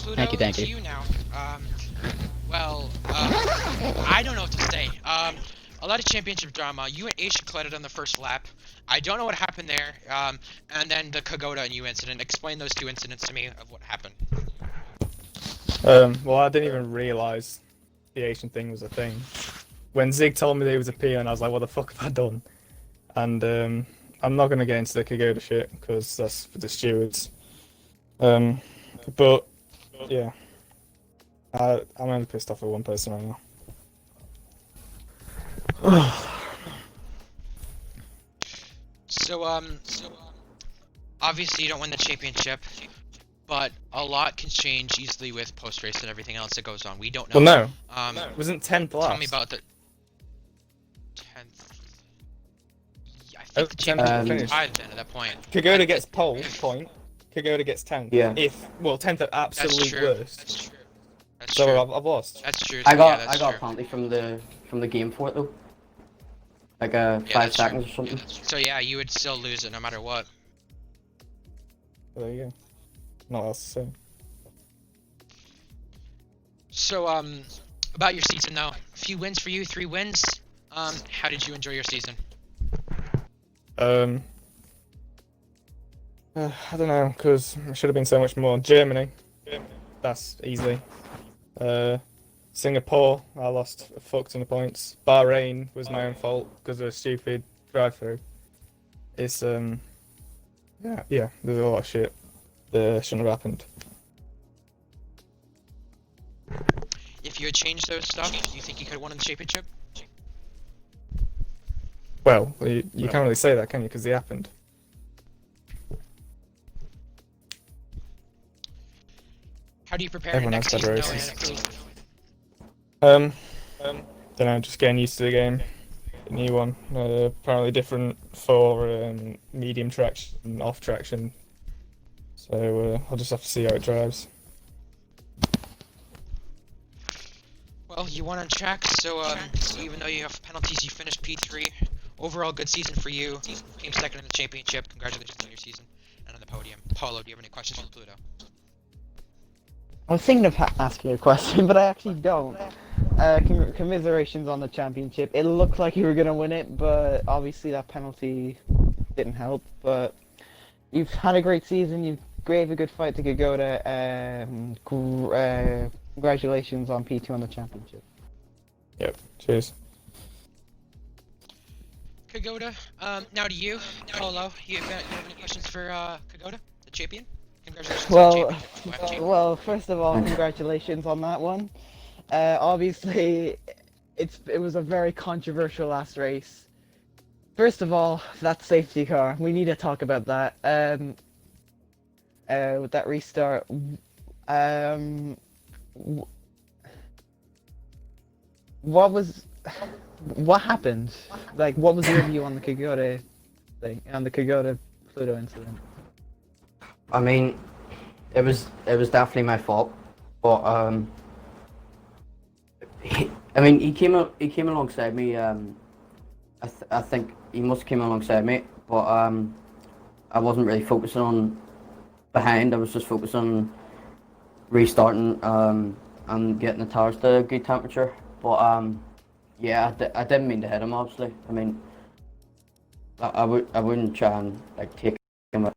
Pluto, Thank to you. you now. I don't know what to say. A lot of championship drama. You and Aisha collided on the first lap. I don't know what happened there. And then the Kagoda and you incident. Explain those 2 incidents to me of what happened. Well, I didn't even realise the Asian thing was a thing. When Zig told me that he was a peon, I was like, what the fuck have I done? And I'm not going to get into the Kagoda shit, because that's for the stewards. But, yeah. I'm only pissed off at one person right now. So obviously you don't win the championship, but a lot can change easily with post-race and everything else that goes on. We don't know. Well, no. Wasn't 10th last? Tell me about the 10th. I think the championship finished. was tied then at that point. Kagoda gets pole point. Kagoda gets 10th. Yeah. 10th at That's absolute true. worst. That's true. That's So true. I've lost. That's true. I got that's a true. penalty from the game for it though. Like Yeah, 5 that's seconds true. or something. So yeah, you would still lose it no matter what. There you go. Not else to say. So about your season though, a few wins for you, 3 wins. How did you enjoy your season? I don't know, because it should have been so much more. Germany, that's easy. Singapore, I lost a fuck ton of points. Bahrain was my own fault because of a stupid drive-through. It's yeah, there's a lot of shit that shouldn't have happened. If you had changed those stuff, do you think you could have won in the championship? Well, you can't really say that, can you? Because they happened. How do you prepare for Everyone next has season bad knowing races. that Don't know, just getting used to the game. A new one, apparently different for medium traction and off traction. So I'll just have to see how it drives. Well, you won on track, so even though you have penalties, you finished P3. Overall, good season for you. Came second in the championship. Congratulations on your season and on the podium. Paulo, do you have any questions for Pluto? I was thinking of asking a question, but I actually don't. Commiserations on the championship. It looked like you were gonna win it, but obviously that penalty didn't help. But you've had a great season. You gave a good fight to Kagoda. Congratulations on P2 on the championship. Yep, cheers. Kagoda, now to you, Paulo. You have any questions for Kagoda, the champion? Congratulations on the championship. Well, first of all, congratulations on that one. Obviously, it was a very controversial last race. First of all, that safety car. We need to talk about that. With that restart, what happened? Like, what was your view on the Kagoda thing, on the Kagoda Pluto incident? I mean, it was definitely my fault, but he came alongside me. I think he must have came alongside me, but I wasn't really focusing on behind. I was just focused on restarting and getting the tires to a good temperature. But yeah, I didn't mean to hit him. Obviously, I mean, I wouldn't try and like take him out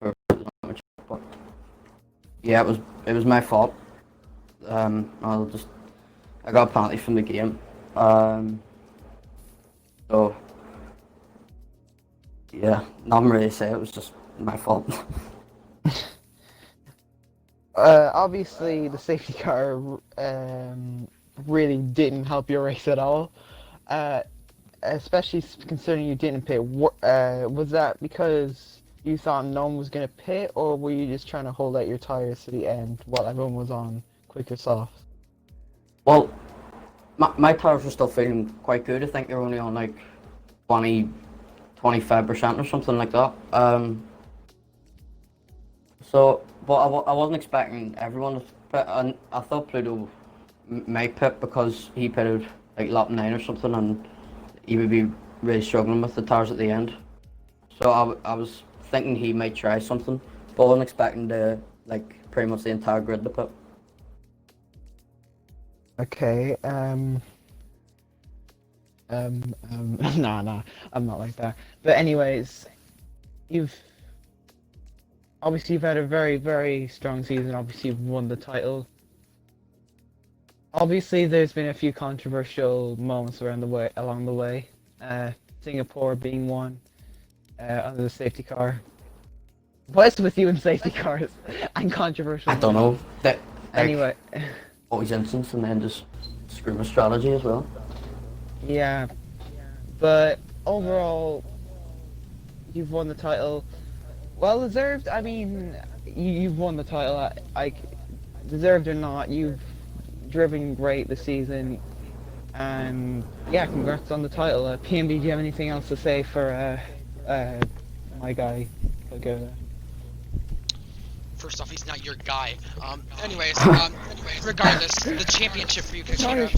for temperature. But yeah, it was my fault. I got a penalty from the game. So yeah, nothing really to say. It was just my fault. Obviously, the safety car really didn't help your race at all. Especially considering you didn't pit. Was that because you thought no one was going to pit, or were you just trying to hold out your tires to the end while everyone was on quick or soft? Well, my tires were still feeling quite good. I think they were only on like 25% or something like that. So, but I wasn't expecting everyone to pit, and I thought Pluto might pit because he pitted like lap 9 or something, and he would be really struggling with the tires at the end. So I was thinking he might try something, but I wasn't expecting like pretty much the entire grid to pit. Okay, nah, I'm not like that. But anyways, you've had a very, very strong season. Obviously, you've won the title. Obviously, there's been a few controversial moments along the way. Singapore being one, under the safety car. What's with you and safety cars and controversial? I don't know. Anyway. Always instance, and then just screw my strategy as well. Yeah, but overall, you've won the title. Well deserved. I mean, you've won the title. Deserved or not, you've driven great this season, and yeah, congrats on the title. PMB, do you have anything else to say for my guy, Kagoda? First off, he's not your guy. Anyways, regardless, the championship for you, Kagoda.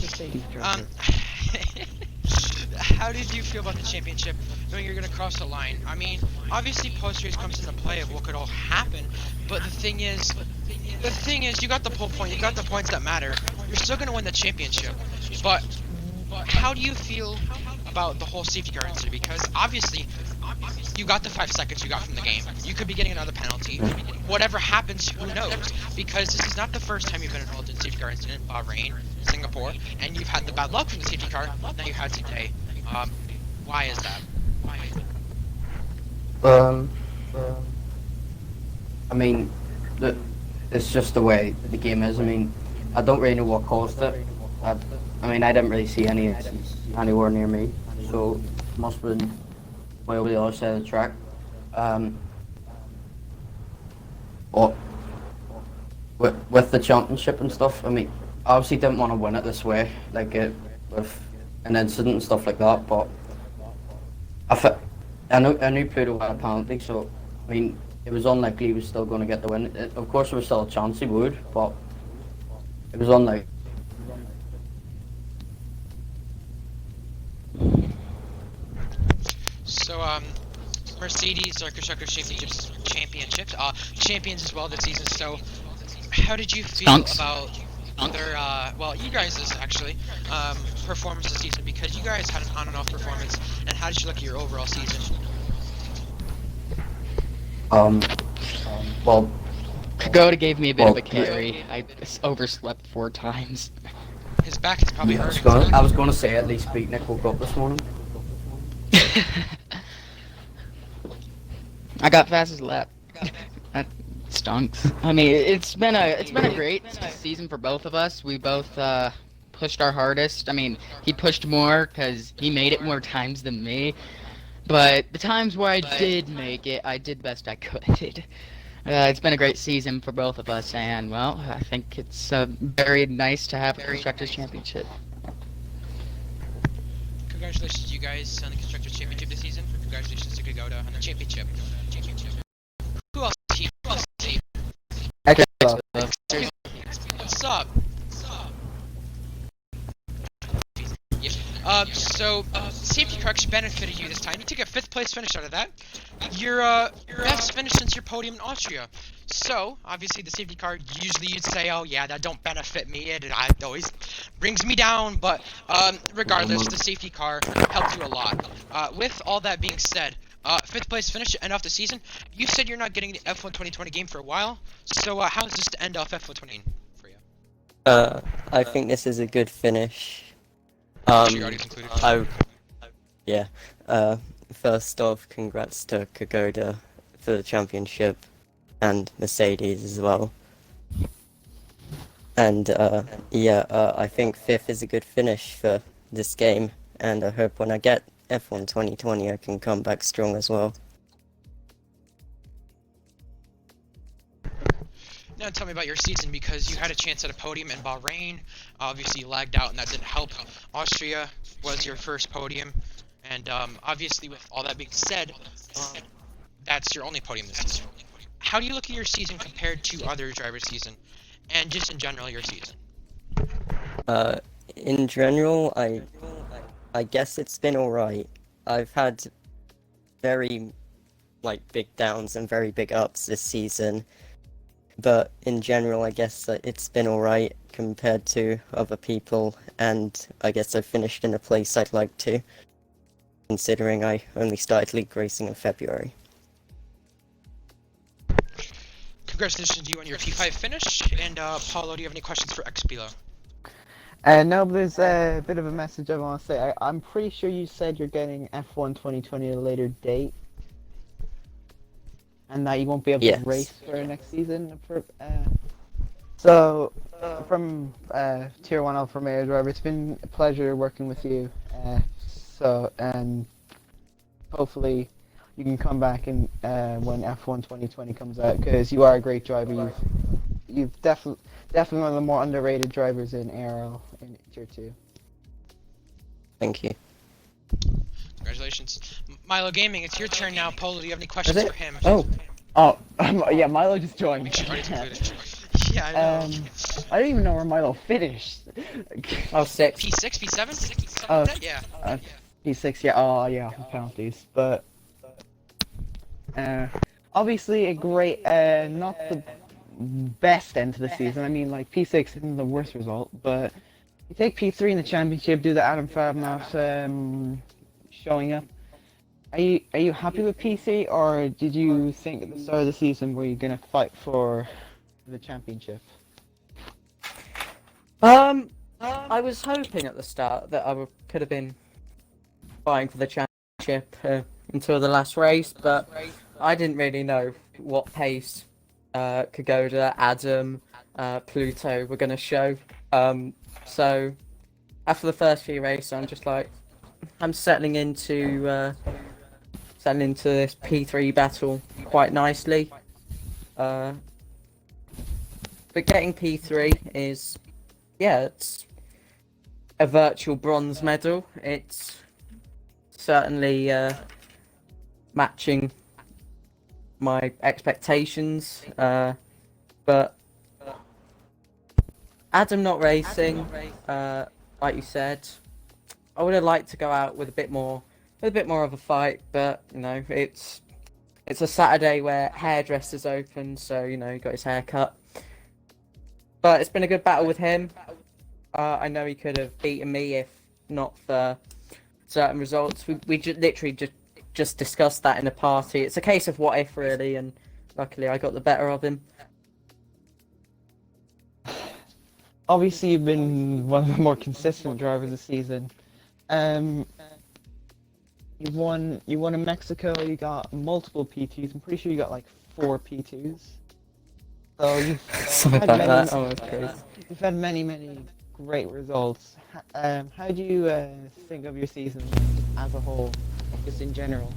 How did you feel about the championship, knowing you're gonna cross the line? I mean, obviously post-race comes into play of what could all happen, but the thing is, you got the pole point, you got the points that matter. You're still gonna win the championship, but how do you feel about the whole safety car incident? Because obviously, You got the 5 seconds you got from the game. You could be getting another penalty. Whatever happens, who knows? Because this is not the first time you've been involved in a safety car incident, Bahrain, Singapore, and you've had the bad luck from the safety car that you had today. Why is that? I mean, it's just the way the game is. I mean, I don't really know what caused it. I mean, I didn't really see any incidents anywhere near me, so it must have been way over the other side of the track. But with the championship and stuff, I mean, I obviously didn't want to win it this way, like with an incident and stuff like that. But I knew Pluto had a penalty, so I mean, it was unlikely he was still going to get the win. Of course, there was still a chance he would, but it was unlikely. So, Mercedes are Constructors Championships, champions as well this season. So, how did you feel about their, well, you guys' actually, performance this season? Because you guys had an on and off performance, and how did you look at your overall season? Well, Kagoda gave me a bit of a carry. I overslept 4 times. His back is probably hurting. I was going to say at least Beatnik woke up this morning. I got fastest lap. That stunks. I mean, it's been a great season for both of us. We both pushed our hardest. I mean, he pushed more because he made it more times than me. But the times where I did make it, I did best I could. It's been a great season for both of us, and well, I think it's very nice to have a Constructors Championship. Congratulations, you guys, on the Constructors Championship this season. Congratulations to Kagoda on the championship. Who else? What's up? Yeah. So safety car actually benefited you this time. You took a 5th place finish out of that. Your best finish since your podium in Austria. So obviously the safety car, usually you'd say, oh yeah, that don't benefit me. It always brings me down. But regardless, the safety car helped you a lot. With all that being said, 5th place finish to end off the season. You said you're not getting the F1 2020 game for a while. So how's this to end off F1 20 for you? I think this is a good finish. Yeah. First off, congrats to Kagoda for the championship, and Mercedes as well. And I think 5th is a good finish for this game, and I hope when I get F1 2020 I can come back strong as well. Now tell me about your season, because you had a chance at a podium in Bahrain. Obviously you lagged out and that didn't help. Austria was your first podium, and obviously with all that being said, that's your only podium this season. How do you look at your season compared to other drivers' season, and just in general your season? In general, I guess it's been alright. I've had very big downs and very big ups this season. But in general, I guess that it's been alright compared to other people, and I guess I finished in a place I'd like to, considering I only started league racing in February. Congratulations to you on your P5 finish, and Paulo, do you have any questions for XB1? No, but there's a bit of a message I want to say. I'm pretty sure you said you're getting F1 2020 at a later date, and that you won't be able to race for next season. So, from Tier 1 Alfa Romeo driver, it's been a pleasure working with you. And hopefully you can come back and when F1 2020 comes out, because you are a great driver. You've definitely one of the more underrated drivers in ARL in Tier 2. Thank you. Congratulations. Milo Gaming, it's your turn now. Polo, do you have any questions for him? Yeah, Milo just joined. Yeah, I know. I don't even know where Milo finished. Oh, 6. P6, P7? Yeah. P6, yeah. Oh, yeah, penalties. But obviously a great, not the best end to the season. I mean, P6 isn't the worst result, but you take P3 in the championship, do the Adam Fab not showing up. Are you happy with PC, or did you think at the start of the season were you gonna fight for the championship? I was hoping at the start that could have been fighting for the championship until the last race, but I didn't really know what pace Kagoda, Adam, Pluto were going to show. So after the first few races, I'm just like, I'm settling into this P3 battle quite nicely. But getting P3 is, yeah, it's a virtual bronze medal. It's certainly matching my expectations, but Adam not racing, like you said, I would have liked to go out with a bit more of a fight, but you know, it's a Saturday where hairdresser's open, so you know, he got his hair cut. But it's been a good battle with him. I know he could have beaten me if not for certain results. We literally just discussed that in the party. It's a case of what if, really, and luckily I got the better of him. Obviously, you've been one of the more consistent drivers this season. You won in Mexico. You got multiple P2s. I'm pretty sure you got like 4 P2s. So you've Something had like many, that. Oh, that's crazy. You've had many great results. How do you think of your season as a whole, just in general?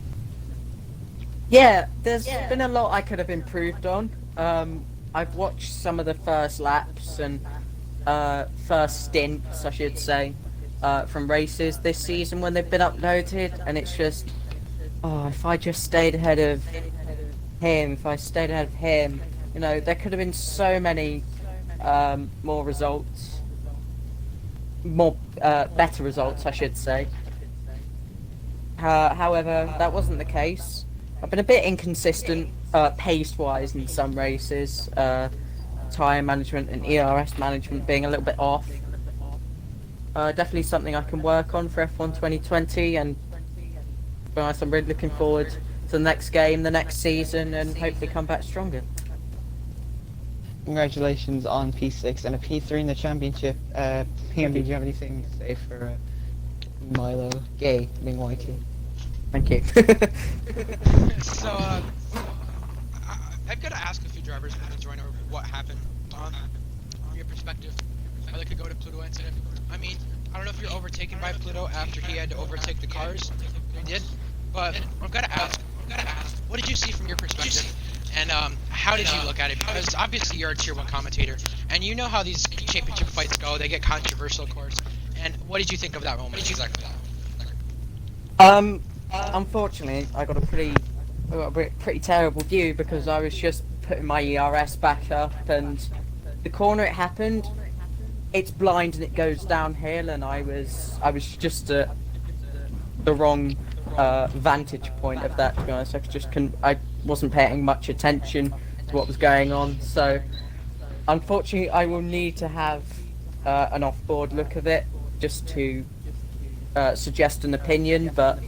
Yeah, there's been a lot I could have improved on. I've watched some of the first laps and first stints, I should say, from races this season when they've been uploaded, and it's just, if I just stayed ahead of him, you know, there could have been so many more results, better results, I should say. However, that wasn't the case. I've been a bit inconsistent pace-wise in some races, tyre management and ERS management being a little bit off. Definitely something I can work on for F1 2020, and to be honest, I'm really looking forward to the next game, the next season, and hopefully come back stronger. Congratulations on P6 and a P3 in the championship. PMB, do you have anything to say for Milo Gay being YK? Thank you. So, I've got to ask a few drivers when they join over what happened from your perspective. How they could go to Pluto incident. I mean, I don't know if you're overtaken by Pluto after he had to overtake the cars. He did, but I've got to ask. What did you see from your perspective? And how did you look at it? Because obviously you're a tier 1 commentator, and you know how these championship fights go. They get controversial, of course. And what did you think of that moment exactly? Unfortunately, I got a pretty terrible view because I was just putting my ERS back up, and the corner it happened, it's blind and it goes downhill, and I was just at the wrong vantage point of that. To be honest, I wasn't paying much attention to what was going on. So, unfortunately, I will need to have an off-board look of it just to suggest an opinion. But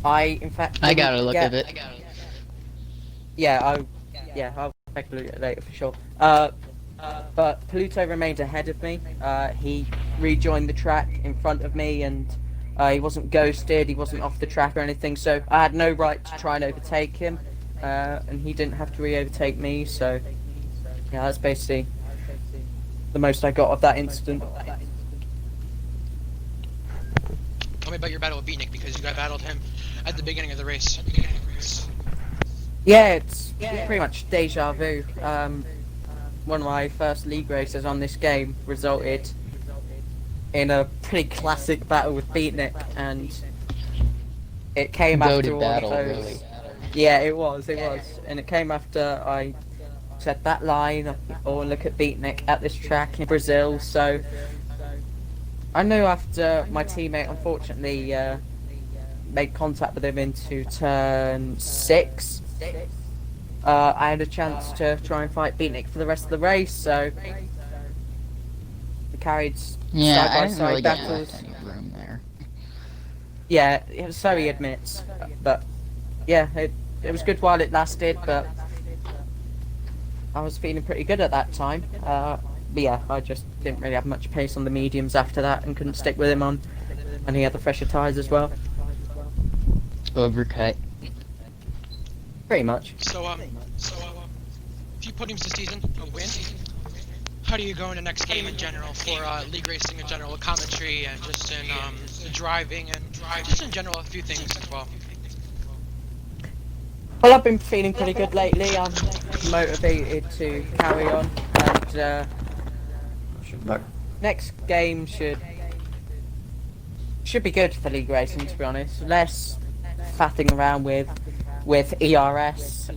I got a look of it. Yeah, I'll take a look at it later for sure. But Pluto remained ahead of me. He rejoined the track in front of me, and he wasn't ghosted, he wasn't off the track or anything, so I had no right to try and overtake him, and he didn't have to re-overtake me, so yeah, that's basically the most I got of that incident. Tell me about your battle with Beatnik, because you battled him at the beginning of the race. Yeah, it's pretty much deja vu. One of my first league races on this game resulted in a pretty classic battle with Beatnik, and it came after all of those. Really. Yeah, it was, and it came after I said that line, or look at Beatnik at this track in Brazil. So I knew after my teammate unfortunately made contact with him into turn 6, I had a chance to try and fight Beatnik for the rest of the race. So we carried side-by-side battles. Any room there. Yeah, so he admits. But yeah, it was good while it lasted, but I was feeling pretty good at that time. But yeah, I just didn't really have much pace on the mediums after that and couldn't stick with him on any other fresher tyres as well. Overcut. Pretty much. So, few podiums this season, a win. How do you go into next game in general for league racing in general, with commentary and just in driving and just in general a few things as well? Well, I've been feeling pretty good lately. I'm motivated to carry on, and next game should be good for league racing. To be honest, less faffing around with ERS,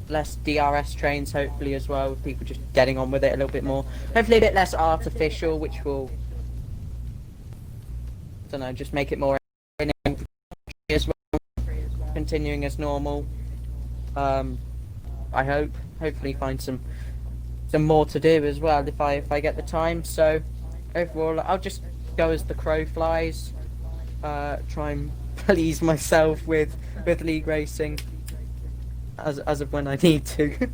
less DRS trains hopefully as well. With people just getting on with it a little bit more. Hopefully a bit less artificial, which will, I don't know, just make it more as well. Continuing as normal. I hopefully find some more to do as well if I get the time. So overall, I'll just go as the crow flies. Try and please myself with league racing as of when I need to.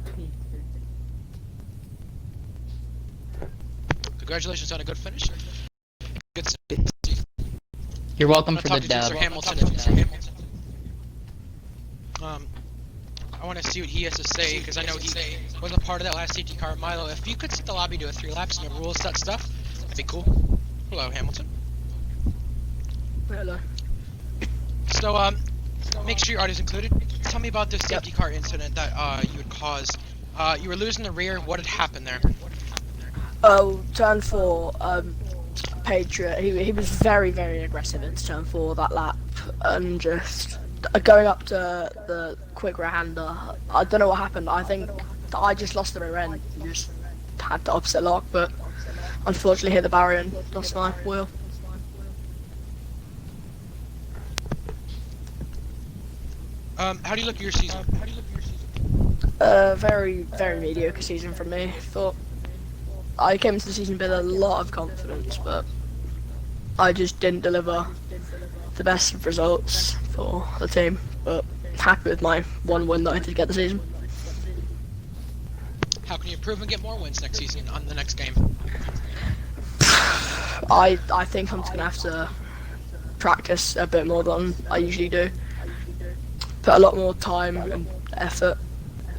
Congratulations on a good finish. Good. You're welcome for talk the to dub. Sir Hamilton. I want to see what he has to say, because I know he was a part of that last safety car. Milo, if you could set the lobby to a 3 laps, no rules, that stuff, that'd be cool. Hello, Hamilton. Hello. So, make sure your audio's included. Tell me about this safety car incident that you had caused. You were losing the rear. What had happened there? Oh, turn 4, Patriot, he was very, very aggressive into turn 4 that lap, and just going up to the quick rear hander. I don't know what happened. I think I just lost the rear end and just had the opposite lock, but unfortunately hit the barrier and lost my wheel. How do you look at your season? Very, very mediocre season from me. Thought I came into the season with a lot of confidence, but I just didn't deliver the best of results for the team. But happy with my 1 win that I did get the season. How can you improve and get more wins next season on the next game? I think I'm just gonna have to practice a bit more than I usually do. Put a lot more time and effort,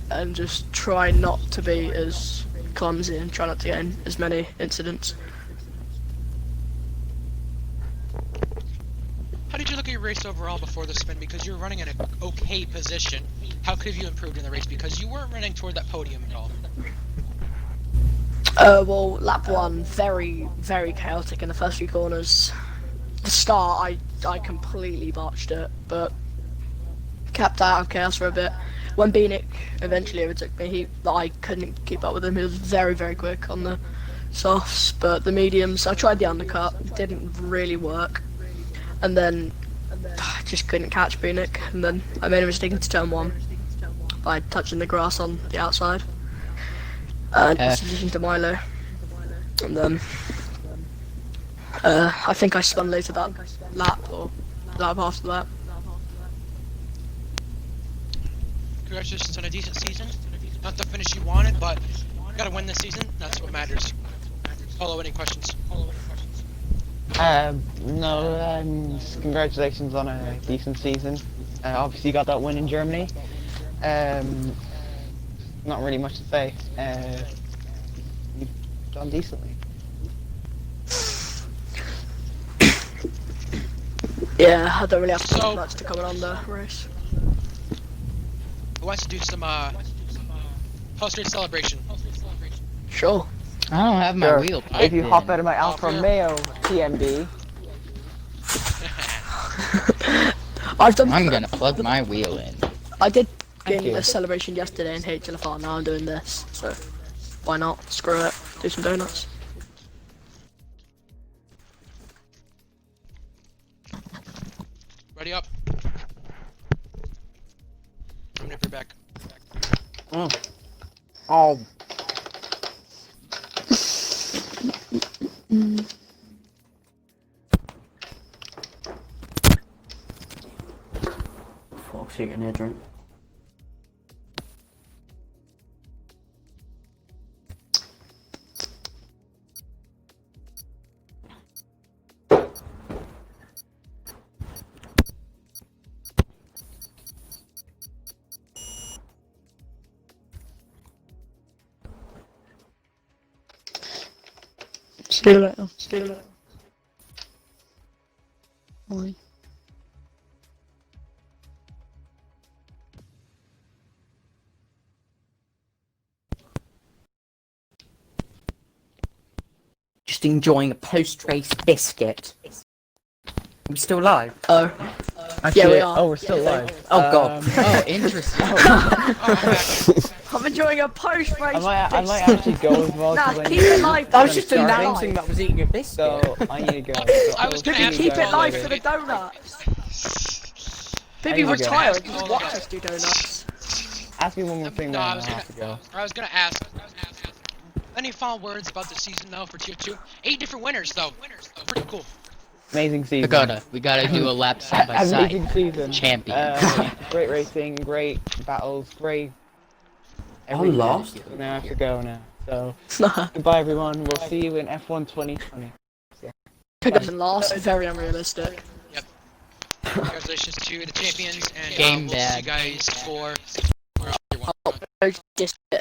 and just try not to be as clumsy and try not to get in as many incidents. How did you look at your race overall before the spin? Because you were running in an okay position. How could have you improved in the race? Because you weren't running toward that podium at all. Well, lap 1, very, very chaotic in the first few corners. The start, I completely botched it, but kept out of chaos for a bit. When Beanick eventually overtook me, I couldn't keep up with him. He was very, very quick on the softs, but the mediums, I tried the undercut, it didn't really work. And then I just couldn't catch Beanick, and then I made a mistake into turn 1 by touching the grass on the outside. And switching to Milo. And then I think I spun later that lap, or lap after that. Congratulations on a decent season. Not the finish you wanted, but you gotta win this season. That's what matters. Follow, any questions? No, just congratulations on a decent season. Obviously you got that win in Germany. Not really much to say. You've done decently. Yeah, I don't really have to say much to comment on the race. Who wants to do some post-race celebration? Sure. I don't have my wheel piped If you hop in. out of my Alfa Romeo TMD. I'm gonna plug my wheel in. I did Thank you. a celebration yesterday in HLFR, now I'm doing this, so why not? Screw it, do some donuts. Ready up. I'm gonna be back. Oh. taking a drink. See you later. See you later. Bye. Just enjoying a post-race biscuit. I'm still live. Oh. Actually, we are. Oh, we're still live. Oh god. Oh, interesting. I'm enjoying a post-race I might actually go as well. Nah, 'cause I keep need- it live. I was I'm just starving, announcing that I was eating a biscuit. So I need to go. I was gonna I'll ask see you you Keep it guys live later. for the donuts. I Maybe need to go. retire and just watch us do donuts. Ask me one more thing, No, then I I'll was have to go. I was gonna ask. Any final words about the season though for tier 2? 8 different winners though. Pretty cool. Amazing season. We gotta do a lap side by Amazing side. season. Champion. Great racing, great battles, great. I'm everything. lost. Now I have to go now. So goodbye, everyone. We'll see you in F1 2020. Pick up and last. Very unrealistic. Congratulations to the champions and Game we'll see you bag. guys for. Oh, just